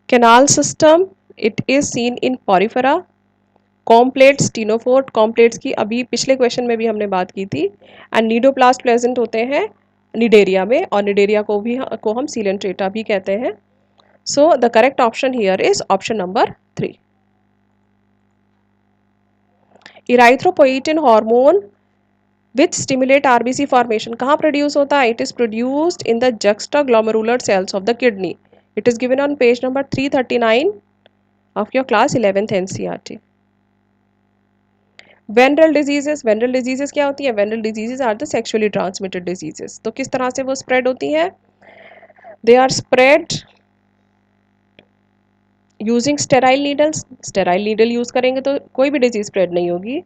Canal system it is seen in porifera. Comb plates ctenophore, comb plates की अभी पिछले क्वेश्चन में भी हमने बात की थी। एंड नीडोप्लास्ट प्रेजेंट होते हैं निडेरिया में, और निडेरिया को हम सीलेंट्रेटा भी कहते हैं। So the correct option here is option number 3। Erythropoietin hormone which stimulate RBC formation कहाँ प्रोड्यूस होता है? It is produced in the juxtaglomerular cells of the kidney. It is given on page number 339 of your class 11th NCERT. Venereal diseases, venereal diseases क्या होती है? Venereal diseases are the sexually transmitted diseases. तो किस तरह से वो spread होती हैं? They are spread using sterile needles. Sterile needle use करेंगे तो कोई भी डिजीज स्प्रेड नहीं होगी।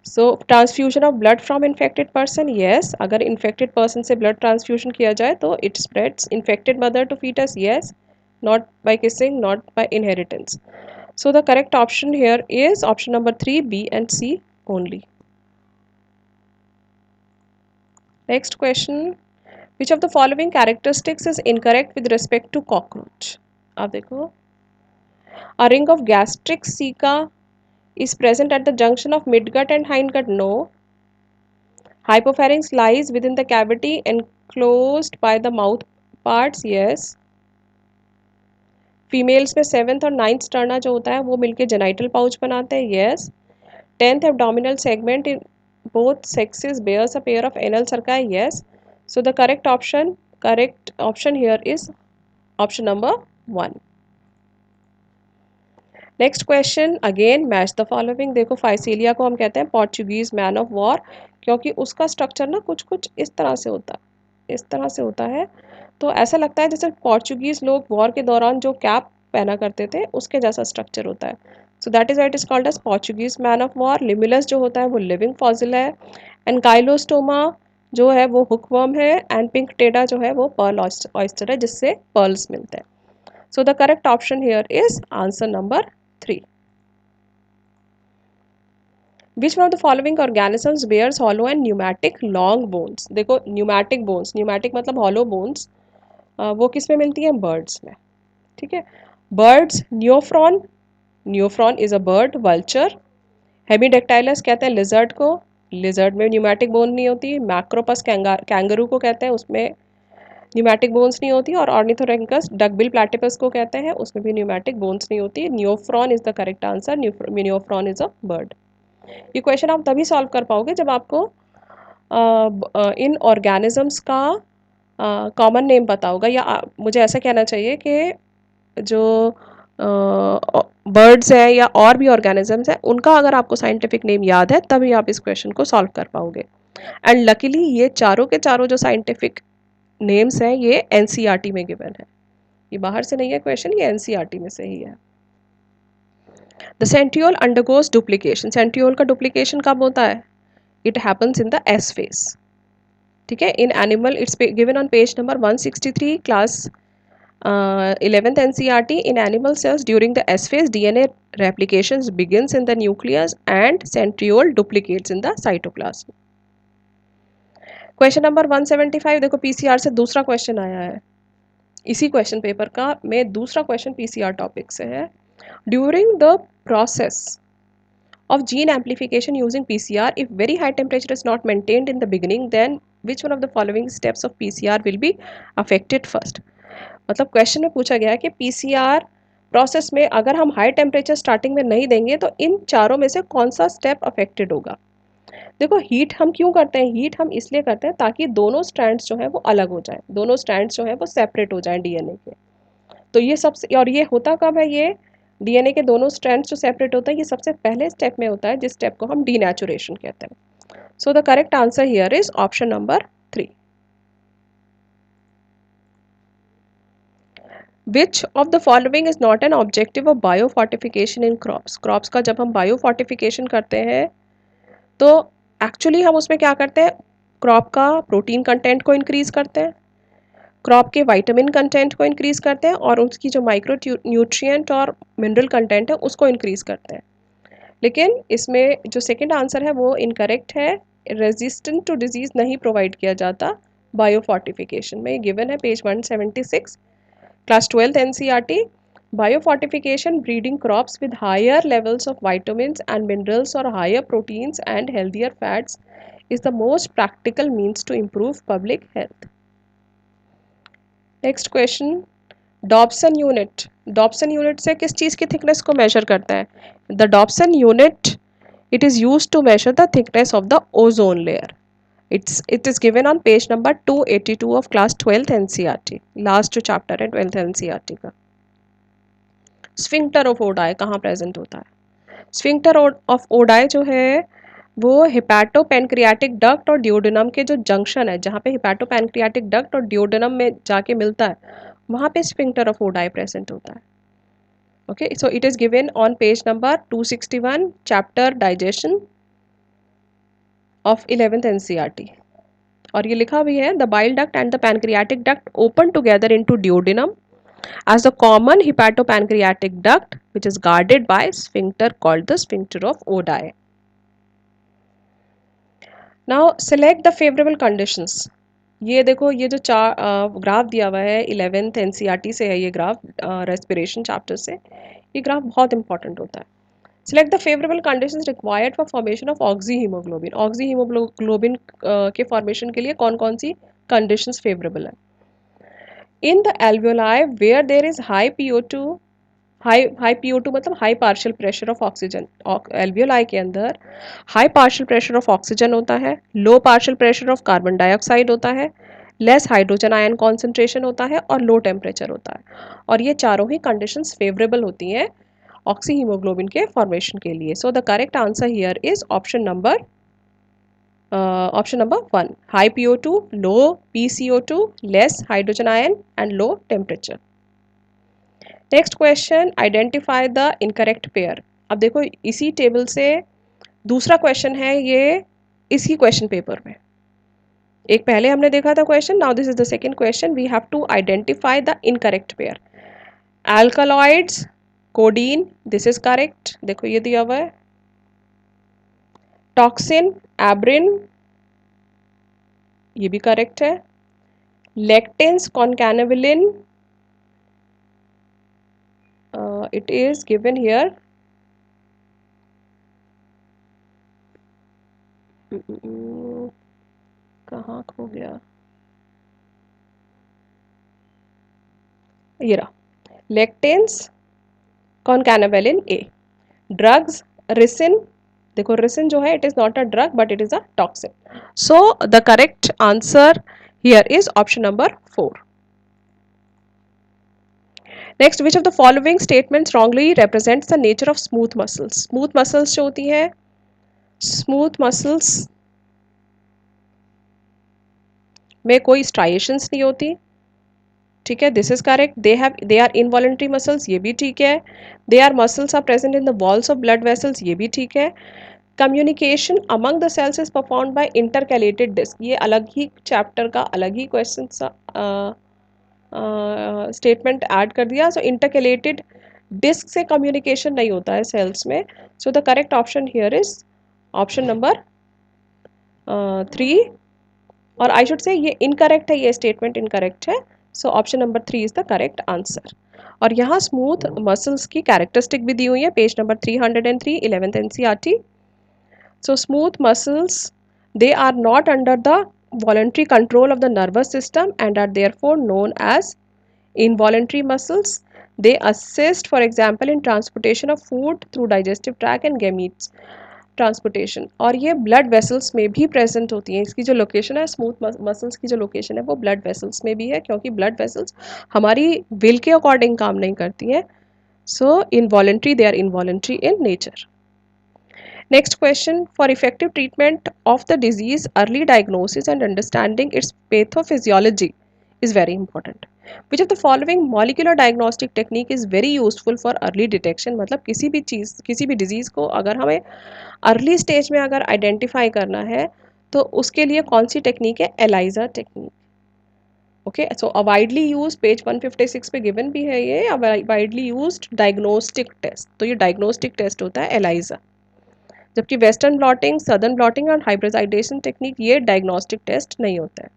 So transfusion of blood from infected person, yes, अगर इन्फेक्टेड पर्सन से ब्लड ट्रांसफ्यूजन किया जाए तो it spreads. Infected mother to foetus, yes, not by kissing, not by inheritance. So the correct option here is option number 3, B and C only. Next question. Which of the following characteristics is incorrect with respect to cockroach? अब देखो, a ring of gastric ceca is present at the junction of midgut and hindgut. No. Hypopharynx lies within the cavity enclosed by the mouth parts. Yes. Females में 7th और 9th sterna जो होता है वो मिलके genital pouch बनाते हैं। Yes. 10th abdominal segment in both sexes bears a pair of anal cerci. Yes. So the correct option here is option number 1। Next question, again match the following. देखो, physalia को हम कहते हैं Portuguese man of war, क्योंकि उसका structure ना कुछ कुछ इस तरह से होता है, इस तरह से होता है। तो ऐसा लगता है जैसे पोर्चुगीज लोग वॉर के दौरान जो कैप पहना करते थे उसके जैसा स्ट्रक्चर होता है। So that is white is called as Portuguese man of war. Limulus जो होता है वो लिविंग फॉसिल है। एंड काइलोस्टोमा जो है वो हुकवर्म है। एंड पिंक टेडा जो है वो पर्ल ऑयस्टर है, जिससे पर्ल्स मिलते हैं। So the correct option here is answer number 3। Which one of the following organisms bears hollow and pneumatic long bones? देखो, न्यूमैटिक बोन्स, न्यूमैटिक मतलब हॉलो बोन्स, वो किस में मिलती हैं? बर्ड्स में। ठीक है। Birds, Neophron, Neophron is a bird. Vulture, Hemidactylus कहते हैं लिजर्ड को, लिजर्ड में न्यूमैटिक बोन नहीं होती। मैक्रोपस कैंगरू को कहते हैं, उसमें न्यूमैटिक बोन्स नहीं होती। और ऑर्निथोरेंकस डकबिल प्लैटिपस को कहते हैं, उसमें भी न्यूमैटिक बोन्स नहीं होती। Neophron is the correct answer. Neophron is a bird. ये क्वेश्चन आप तभी सॉल्व कर पाओगे जब आपको इन ऑर्गेनिजम्स का कॉमन नेम पता होगा, या मुझे ऐसा कहना चाहिए कि जो बर्ड्स हैं या और भी ऑर्गेनिजम्स हैं उनका अगर आपको साइंटिफिक नेम याद है तभी आप इस क्वेश्चन को सॉल्व कर पाओगे। एंड लकीली ये चारों के चारों जो साइंटिफिक नेम्स हैं ये एनसीईआरटी में गिवन है, ये बाहर से नहीं है क्वेश्चन, ये एनसीईआरटी में से ही है। The centriole undergoes duplication, centriole का डुप्लीकेशन कब होता है? It happens in the S phase. ठीक है। In animal it's given on page number 163 class 11th NCERT. In animal cells during the S phase, DNA replications begins in the nucleus and centriole duplicates in the cytoplasm. Question number 175 देखो, PCR से दूसरा question आया है, इसी question paper का में दूसरा question PCR topic से है। During the process of gene amplification using PCR, if very high temperature is not maintained in the beginning, then which one of the following steps of PCR will be affected first? मतलब question में पूछा गया है कि PCR process में अगर हम high temperature starting में नहीं देंगे तो इन चारों में से कौन सा स्टेप अफेक्टेड होगा? देखो, हीट हम क्यों करते हैं? हीट हम इसलिए करते हैं ताकि दोनों स्ट्रैंड्स जो है वो अलग हो जाए, दोनों स्ट्रैंड्स जो है वो सेपरेट हो जाए डीएनए के। तो ये सबसे, और ये होता कब है? ये डीएनए के दोनों स्ट्रैंड्स जो सेपरेट होता है ये सबसे पहले स्टेप में होता है, जिस स्टेप को हम डीनेचुरेशन कहते हैं। So the correct answer here is option number 3। Which of the following is not an objective of bio fortification in crops. Crops का जब हम बायो फोर्टिफिकेशन करते हैं तो एक्चुअली हम उसमें क्या करते हैं, क्रॉप का प्रोटीन कंटेंट को इंक्रीज करते हैं, क्रॉप के विटामिन कंटेंट को इंक्रीज करते हैं और उसकी जो माइक्रो न्यूट्रिएंट और मिनरल कंटेंट है उसको इंक्रीज करते हैं। लेकिन इसमें जो सेकंड आंसर है वो इनकरेक्ट है। रेजिस्टेंट टू डिजीज नहीं प्रोवाइड किया जाता बायो फोर्टिफिकेशन में। गिवन है page 176, class 12th NCERT. Biofortification breeding crops with higher levels of vitamins and minerals or higher proteins and healthier fats is the most practical means to improve public health. Next question, Dobson unit. Dobson unit से किस चीज़ की thickness को measure करता है? The Dobson unit, it is used to measure the thickness of the ozone layer. It is given on page number 282 of class 12th NCERT. Last chapter है 12th NCERT का। Sphincter of Oddi कहाँ present होता है? Sphincter of Oddi जो है वो hepato pancreatic duct और duodenum के जो जंक्शन है, जहाँ पे हिपैटो पैनक्रियाटिक डक्ट और डिओडेनम में जाके मिलता है, वहाँ पे स्फिंक्टर ऑफ ओडाई प्रेजेंट होता है। Okay, so it is given on page number 261, chapter digestion of 11th NCERT। और ये लिखा भी है, the bile duct and the pancreatic duct open together into duodenum as the common hepatopancreatic duct which is guarded by sphincter called the sphincter of Oddi. Now select the favorable conditions. ये देखो, ये जो graph दिया हुआ है 11th NCERT से है, ये ग्राफ रेस्पिरेशन चैप्टर से, ये ग्राफ बहुत इंपॉर्टेंट होता है। Select the favorable conditions required for formation of oxyhemoglobin. oxyhemoglobin के फॉर्मेशन के लिए कौन कौन सी कंडीशंस फेवरेबल है? In the alveoli where there is high PO2, high PO2 मतलब high partial pressure of oxygen, alveoli के अंदर high partial pressure of oxygen होता है, low partial pressure of carbon dioxide होता है, less hydrogen ion concentration होता है और low temperature होता है। और ये चारों ही conditions favorable होती हैं ऑक्सीहीमोग्लोबिन के फॉर्मेशन के लिए। So the correct answer here is option number 1, high PO2, low PCO2, less hydrogen ion and low temperature. Next question, identify the incorrect pair. अब देखो इसी टेबल से दूसरा क्वेश्चन है ये, इसी क्वेश्चन पेपर में। एक पहले हमने देखा था question, now this is the second question. We have to identify the incorrect pair. Alkaloids, codeine, this is correct, देखो ये दिया हुआ है। टॉक्सिन, एब्रिन, ये भी करेक्ट है। Lectins, concanavalin, it is given here, कहाँ खो गया, ये रहा, lectins, concanavalin A. Drugs, ricin, देखो रिसिन जो है it is not a drug but it is a toxin. So the correct answer here is option number 4। Next, which of the following statements wrongly represents the nature of smooth muscles. Smooth muscles जो होती है, smooth muscles में कोई striations नहीं होती, ठीक है, this is correct. They are involuntary muscles, ये भी ठीक है। They are muscles are present in the walls of blood vessels, ये भी ठीक है। Communication among the cells is performed by intercalated disc, ये अलग ही चैप्टर का अलग ही क्वेश्चन स्टेटमेंट ऐड कर दिया। सो इंटरकैलेटेड डिस्क से कम्युनिकेशन नहीं होता है सेल्स में। सो the correct option here is option number 3, और आई शुड से ये इनकरेक्ट है, ये स्टेटमेंट इनकरेक्ट है। So option number 3 is the correct answer. और यहाँ स्मूथ मसल्स की कैरेक्टरिस्टिक भी दी हुई है, page number 303, 11th NCERT। So smooth muscles, they are not under the voluntary control of the nervous system and are therefore known as involuntary muscles. They assist, for example, in transportation of food through digestive tract and gametes transportation. और ये blood vessels में भी present होती हैं। इसकी जो location है, smooth muscles की जो लोकेशन है वो ब्लड वेसल्स में भी है, क्योंकि ब्लड वेसल्स हमारी विल के अकॉर्डिंग काम नहीं करती हैं। So involuntary, they are involuntary in nature. Next question, for effective treatment of the disease, early diagnosis and understanding its pathophysiology is very important. Which of the following molecular diagnostic technique is very useful for early detection? मतलब किसी भी चीज़, किसी भी disease को अगर हमें early stage में अगर आइडेंटिफाई करना है तो उसके लिए कौन सी टेक्निक है? ELISA technique. Okay, so a widely use page 156 पे गिवन भी है ये, वाइडली यूज्ड डायग्नोस्टिक टेस्ट. तो ये डायग्नोस्टिक टेस्ट होता है एलाइजा. जबकि वेस्टर्न ब्लॉटिंग, सदर्न ब्लॉटिंग और हाइब्रिडाइजेशन टेक्निक ये डायग्नोस्टिक टेस्ट नहीं होता है.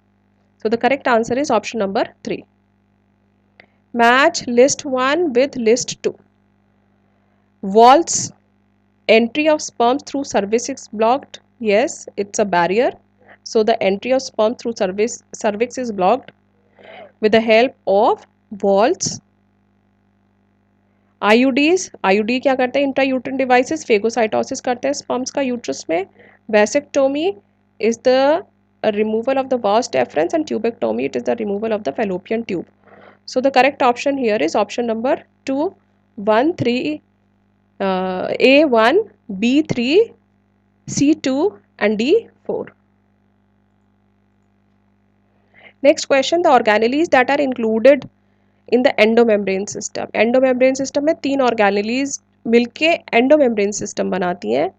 So the correct answer is option number 3. Match list 1 with list 2. Waltz entry of sperm through cervix is blocked. Yes, it's a barrier. So the entry of sperm through cervix is blocked with the help of Waltz. IUD क्या करते हैं? इंट्रायूट्रिन devices phagocytosis करते हैं sperms का uterus में. Vasectomy is the removal of the vas deferens, and tubectomy it is the removal of the fallopian tube. So the correct option here is option number 2, 1, 3, A1, B3, C2 and D4. Next question, the organelles that are included in the endomembrane system. Endomembrane system में 3 organelles मिलके endomembrane system बनाती हैं.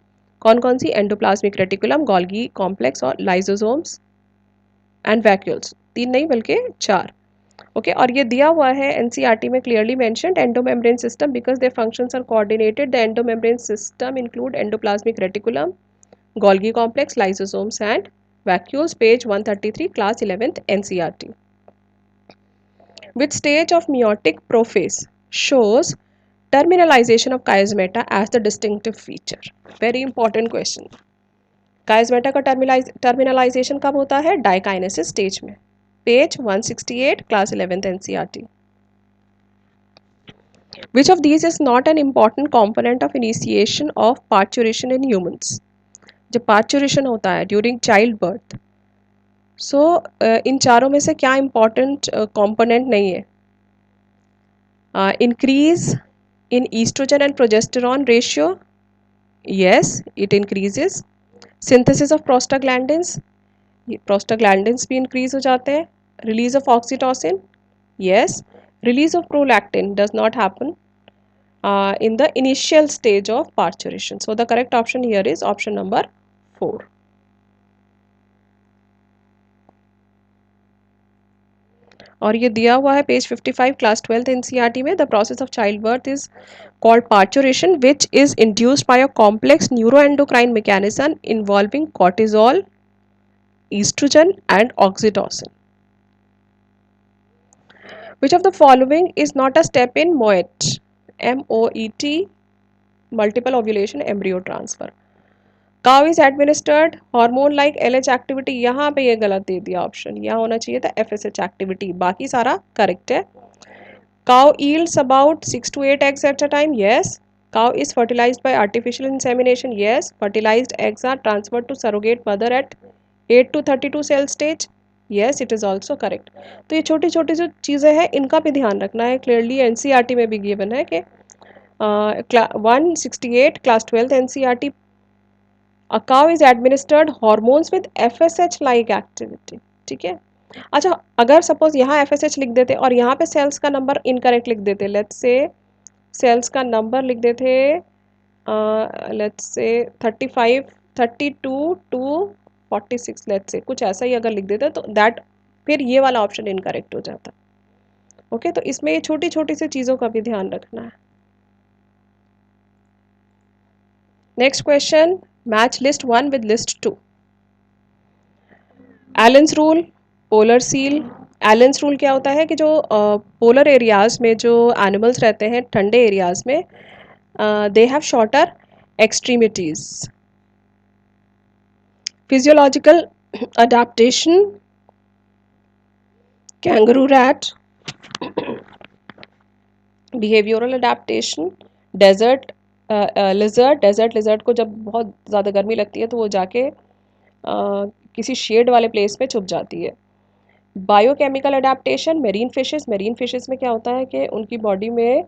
कौन कौन सी? Endoplasmic reticulum, Golgi complex और lysosomes and vacuoles. 3 नहीं बल्कि 4. Okay, और ये दिया हुआ है एनसीईआरटी में clearly mentioned endomembrane system because their functions are coordinated. The endomembrane system include endoplasmic reticulum, Golgi complex, lysosomes and vacuoles. Page 133, class 11th NCERT. Which stage of meiotic prophase shows terminalization of chiasmata as the distinctive feature? Very important question. chiasmata का terminalization कब होता है? Diakinesis stage में. Page 168, class 11th NCERT. Which of these is not an important component of initiation of parturition in humans? जब parturition होता है during childbirth, so इन चारों में से क्या important component नहीं है? Increase in estrogen and progesterone ratio? Yes, it increases. Synthesis of prostaglandins? Prostaglandins भी increase हो जाते हैं. Release of oxytocin? Yes. Release of prolactin does not happen in the initial stage of parturition. So the correct option here is option number 4. और ये दिया हुआ है page 55, class 12th NCERT में. The process of child birth is called parturition which is induced by a complex neuroendocrine mechanism involving cortisol, estrogen and oxytocin. Which of the following is not a step in MOET? MOET, multiple ovulation embryo transfer. Cow is administered hormone like LH activity. यहाँ पे ये गलत दे दिया option, यहाँ होना चाहिए था FSH activity. बाकी सारा करेक्ट है. Cow yields about 6 to 8 eggs at a time. Yes. Cow is fertilized by artificial insemination. Yes. Fertilized eggs are transferred to surrogate mother at 8 to 32 cell stage. Yes, it is also correct. तो ये छोटी छोटी जो चीज़ें हैं इनका भी ध्यान रखना है. क्लियरली एनसीईआरटी में भी गिवन है कि 168 class 12th NCERT. A cow is administered hormones with FSH like activity. ठीक है. अच्छा, अगर सपोज यहाँ FSH लिख देते और यहाँ पे सेल्स का नंबर इनकरेक्ट लिख देते, लेट्स से सेल्स का नंबर लिख देते let's say 35 32 to 46, let's say कुछ ऐसा ही अगर लिख देते तो दैट फिर ये वाला ऑप्शन इनकरेक्ट हो जाता. ओके, तो इसमें ये छोटी छोटी सी चीज़ों का भी ध्यान रखना है. Next question, match list 1 with list 2. एलेंस rule, polar seal. एलेंस rule क्या होता है कि जो पोलर एरियाज में जो एनिमल्स रहते हैं ठंडे एरियाज में, they have shorter extremities. Physiological adaptation, kangaroo rat. Behavioural adaptation, desert lizard. Desert lizard को जब बहुत ज़्यादा गर्मी लगती है तो वो जाके किसी शेड वाले प्लेस में छुप जाती है. Biochemical adaptation, marine fishes. Marine fishes में क्या होता है कि उनकी बॉडी में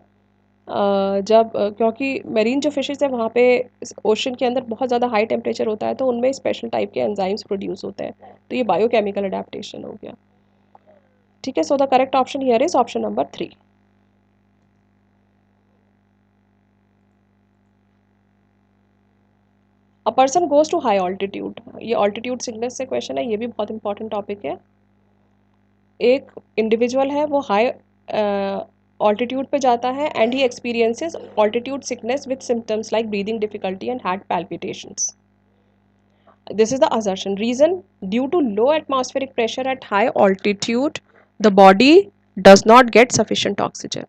जब क्योंकि मेरीन जो फिशेस है वहाँ पे ओशन के अंदर बहुत ज़्यादा हाई टेम्परेचर होता है तो उनमें स्पेशल टाइप के एंजाइम्स प्रोड्यूस होते हैं. तो ये बायोकेमिकल अडेप्टेशन हो गया. ठीक है, so the correct option here is option number 3. A person goes to high altitude, ये ऑल्टीट्यूड सिकनेस से क्वेश्चन है, ये भी बहुत इंपॉर्टेंट टॉपिक है. एक इंडिविजुअल है वो हाई ऑल्टीट्यूड पे जाता है and he experiences altitude sickness with symptoms like breathing difficulty and heart palpitations. This is the assertion. Reason: due to low atmospheric pressure at high altitude, the body does not get sufficient oxygen.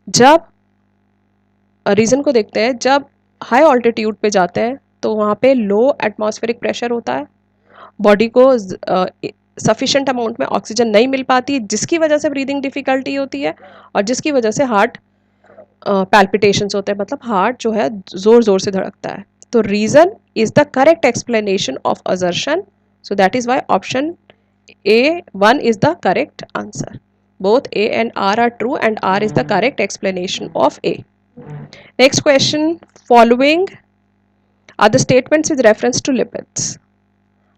जब reason को देखते हैं, जब high altitude पे जाते हैं तो वहाँ पे लो एटमॉस्फेरिक प्रेशर होता है, बॉडी को सफिशेंट अमाउंट में ऑक्सीजन नहीं मिल पाती, जिसकी वजह से ब्रीदिंग डिफ़िकल्टी होती है और जिसकी वजह से हार्ट पैल्पिटेशंस होते हैं, मतलब हार्ट जो है ज़ोर ज़ोर से धड़कता है. तो reason is the correct explanation of assertion, so that is why option A1 is the correct answer. Both A and R are true and R is the correct explanation of A. Next question. Following are the statements with reference to lipids.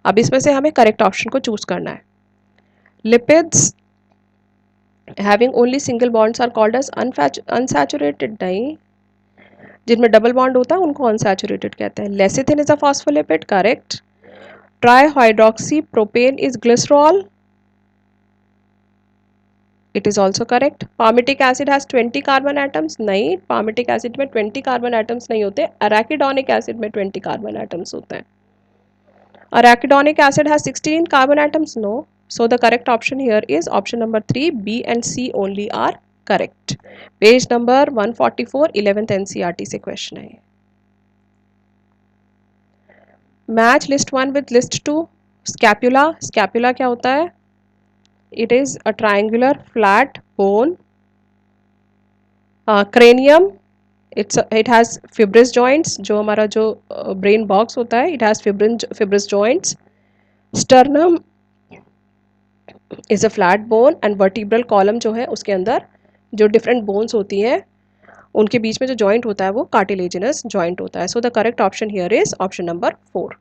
अब इसमें से हमें correct option को choose करना है. Lipids having only single bonds are called as unsaturated. नहीं, जिनमें double bond होता है उनको अनसैचुरेटेड कहते हैं. Lecithin is a phospholipid, correct. Trihydroxy propane is glycerol, it is also correct. Palmitic acid has 20 carbon atoms, नहीं, पामिटिक एसिड में 20 carbon atoms नहीं होते. अराकिडोनिक एसिड में 20 कार्बन एटम्स होते हैं. Arachidonic acid has 16 carbon atoms, no. So the correct option here is option number 3. B and C only are correct. Page number 144, 11th NCERT से question है. Match list 1 with list 2. Scapula. Scapula क्या होता है? It is a triangular flat bone. Cranium. It has fibrous joints. जो हमारा जो brain box होता है, it has fibrous joints. Sternum is a flat bone and vertebral column जो है उसके अंदर जो डिफरेंट बोन्स होती हैं उनके बीच में जो जॉइंट होता है वो कार्टिलेजिनस जॉइंट होता है. So the correct option here is option number 4.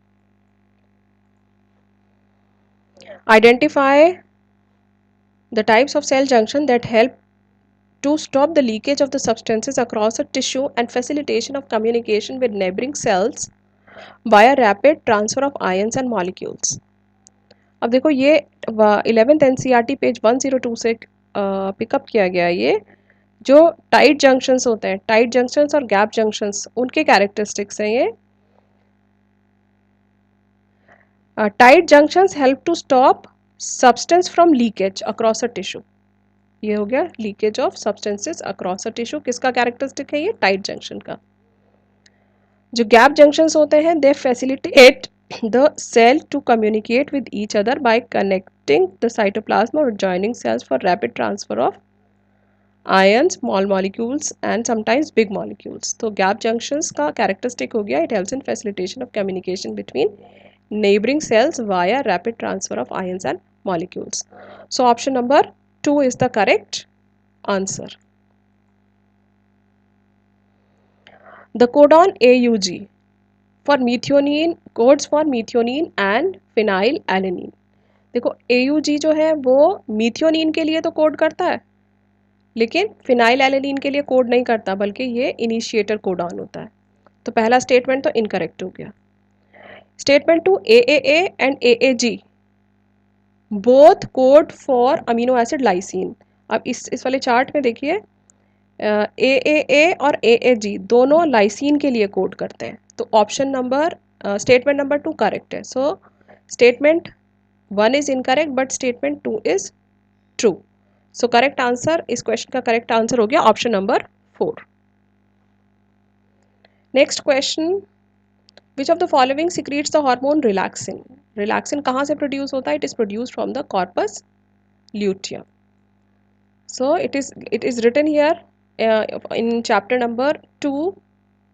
Identify the types of cell junction that help to stop the leakage of the substances across a tissue and facilitation of communication with neighboring cells via rapid transfer of ions and molecules. अब देखो ये 11th NCERT page 102 से pickup किया गया है. ये जो tight junctions होते हैं, टाइट जंक्शंस और गैप जंक्शंस, उनके कैरेक्टरिस्टिक्स हैं ये. Tight junctions help to stop substance from leakage across a tissue. ये हो गया leakage of substances across a tissue. किसका कैरेक्टरिस्टिक है ये? टाइट जंक्शन का. जो गैप जंक्शंस होते हैं, they facilitate the cell to communicate with each other by connecting the cytoplasm और joining cells for rapid transfer of ions, small molecules and sometimes big molecules. तो gap junctions का characteristic हो गया, it helps in facilitation of communication between neighboring cells via rapid transfer of ions and molecules. So option number 2 is the correct answer. The codon AUG for methionine codes for methionine and phenylalanine. देखो AUG जो है वो methionine के लिए तो code करता है, लेकिन फिनाइल एलेनिन के लिए कोड नहीं करता, बल्कि ये इनिशिएटर कोडॉन होता है. तो पहला स्टेटमेंट तो इनकरेक्ट हो गया. Statement 2, AAA and AAG both code for amino acid lysine. अब इस वाले चार्ट में देखिए, AAA और AAG दोनों लाइसिन के लिए कोड करते हैं. तो option number statement number 2 correct है. So statement 1 is incorrect but statement 2 is true. So correct answer, इस क्वेश्चन का करेक्ट आंसर हो गया option number 4. Next question, which of the following secretes the hormone relaxin. Relaxin कहाँ से produce होता है? It is produce from the corpus luteum. So it is written here in chapter number 2,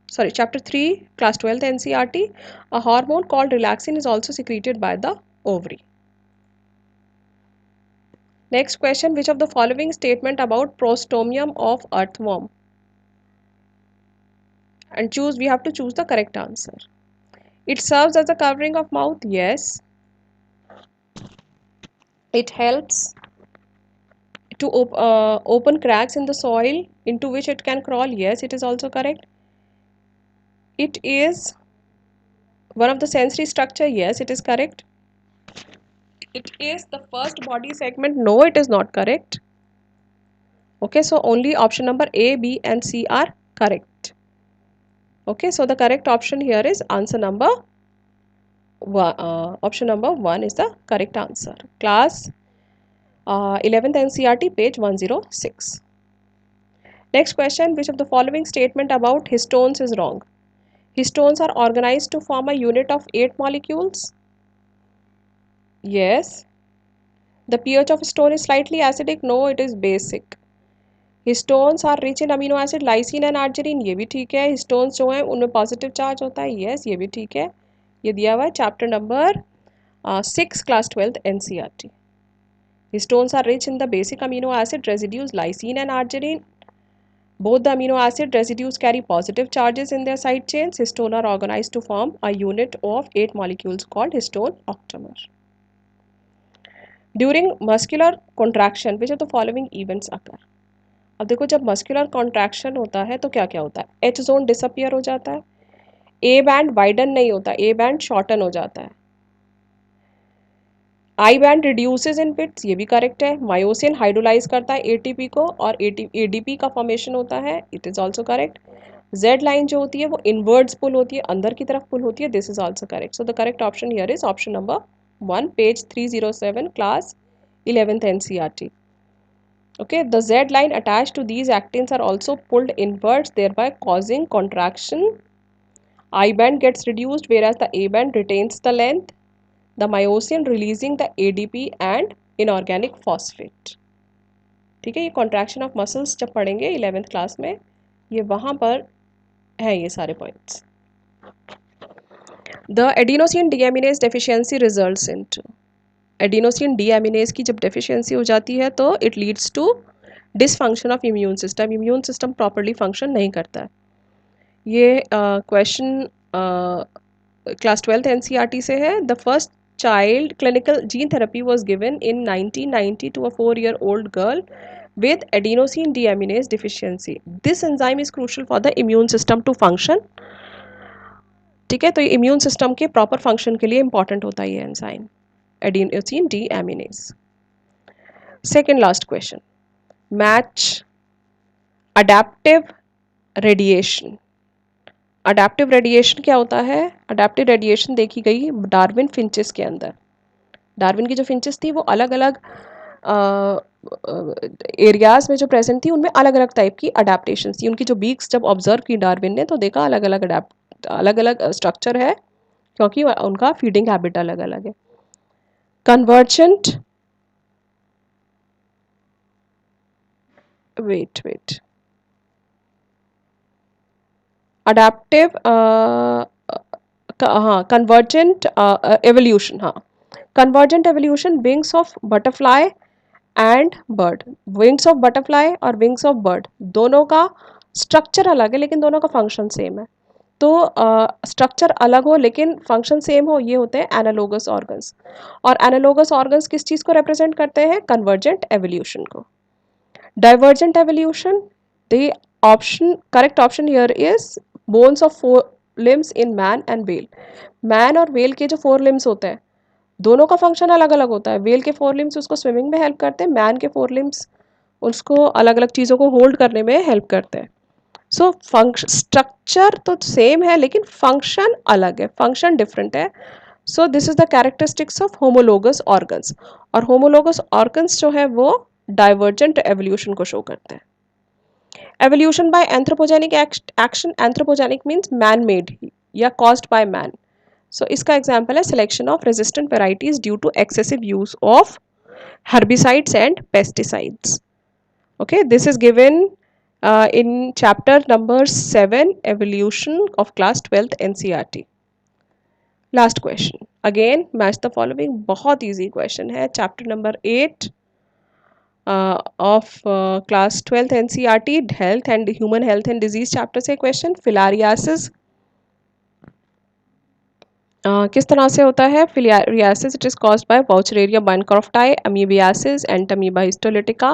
sorry, chapter 3, class 12th NCERT. A hormone called relaxin is also secreted by the ovary. Next question, which of the following statement about prostomium of earthworm, and choose, we have to choose the correct answer. It serves as a covering of mouth, yes. It helps To open cracks in the soil into which it can crawl, yes, it is also correct. It is one of the sensory structure, yes, it is correct. It is the first body segment, no, it is not correct. Okay, so only option number A, B and C are correct. Okay, so the correct option here is answer number one. Option number 1 is the correct answer. Class 11th NCERT, page 106. Next question, which of the following statement about histones is wrong? Histones are organized to form a unit of 8 molecules. Yes. The pH of stone is slightly acidic. No, it is basic. Histones are rich in amino acid lysine and arginine, ये भी ठीक है. Histones जो हैं उनमें positive charge होता है, yes, ये भी ठीक है. ये दिया हुआ है chapter number 6 class 12th NCERT. Histones are rich in the basic amino acid residues lysine and arginine. Both the amino acid residues carry positive charges in their side chains. Histone are organized to form a unit of 8 molecules called histone octamer. During muscular contraction, which of the following events occur? अब देखो, जब muscular contraction होता है तो क्या क्या होता है? एच जोन डिसअपियर हो जाता है, ए बैंड वाइडन नहीं होता, ए बैंड शॉर्टन हो जाता है, आई बैंड रिड्यूसेस इन पिट्स, ये भी करेक्ट है. मायोसिन हाइड्रोलाइज करता है एटीपी को और एडीपी का फॉर्मेशन होता है, it is also correct. Z line जो होती है वो इनवर्ड्स पुल होती है, अंदर की तरफ पुल होती है, this is also correct. So the correct option here is option number 1, page 307, class 11th NCERT. Okay, the Z line attached to these actins are also pulled inwards, thereby causing contraction. I band gets reduced whereas the A band retains the length. The myosin releasing the ADP and inorganic phosphate. ठीक है, ये contraction of muscles जब पढ़ेंगे 11th class में, ये वहाँ पर हैं ये सारे points. The adenosine deaminase deficiency results into adenosine deaminase की जब डेफिशिएंसी हो जाती है तो it leads to dysfunction of immune system. Immune system properly function नहीं करता है. ये क्वेश्चन क्लास 12th NCERT से है. The first child clinical gene therapy was given in 1990 to a 4-year-old girl with adenosine deaminase deficiency. This enzyme is crucial for the immune system to function. ठीक है, तो ये immune system के proper function के लिए important होता है ये enzyme adenosine deaminase. Second last question. Match adaptive radiation. Adaptive radiation क्या होता है? Adaptive radiation देखी गई डार्विन फिंचेस के अंदर. डार्विन की जो फिंचेस थी वो अलग अलग एरियाज में जो प्रेजेंट थी उनमें अलग अलग टाइप की अडेप्टेशन थी. उनकी जो बीक्स जब ऑब्जर्व की डार्विन ने तो देखा अलग अलग स्ट्रक्चर है क्योंकि उनका फीडिंग हैबिट अलग अलग है. Convergent, wait, adaptive हाँ, convergent evolution, हाँ, convergent evolution, wings of butterfly and bird. Wings of butterfly और wings of bird दोनों का स्ट्रक्चर अलग है लेकिन दोनों का फंक्शन सेम है. तो स्ट्रक्चर अलग हो लेकिन फंक्शन सेम हो, ये होते हैं एनालोगस ऑर्गन्स. और एनालोगस ऑर्गन्स किस चीज़ को रिप्रेजेंट करते हैं? कन्वर्जेंट एवोल्यूशन को. Divergent evolution, the correct option here is bones of 4 limbs in man and whale. Man और whale के जो 4 limbs होते हैं दोनों का फंक्शन अलग अलग होता है. whale के 4 limbs उसको स्विमिंग में हेल्प करते हैं, man के 4 limbs उसको अलग अलग चीज़ों को होल्ड करने में हेल्प करते हैं. सो फंक्शन स्ट्रक्चर तो सेम है लेकिन फंक्शन अलग है, फंक्शन डिफरेंट है. So this is the characteristics of homologous organs. और होमोलोगस ऑर्गन्स जो है वो डाइवर्जेंट एवोल्यूशन को शो करते हैं. Evolution by anthropogenic action. Anthropogenic means man made या कॉज्ड बाय मैन. सो इसका एग्जाम्पल है selection of resistant varieties due to excessive use of herbicides and pesticides. Okay, this is given in chapter number 7, evolution of class 12th NCERT. Last question, again match the following. बहुत easy question है, chapter number 8 of class 12th NCERT, health and human health and disease chapter से question. filariasis किस तरह से होता है? filariasis, it is caused by Bouchereria bancrofti, amoebiasis, Entamoeba histolytica,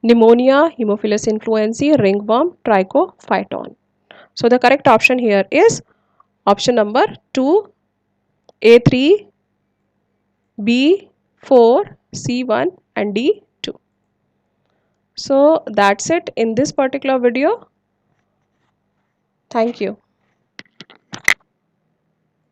Pneumonia, Haemophilus influenzae, ringworm, trichophyton. So the correct option here is option number 2, A3, B4, C1 and D2. So that's it in this particular video. Thank you.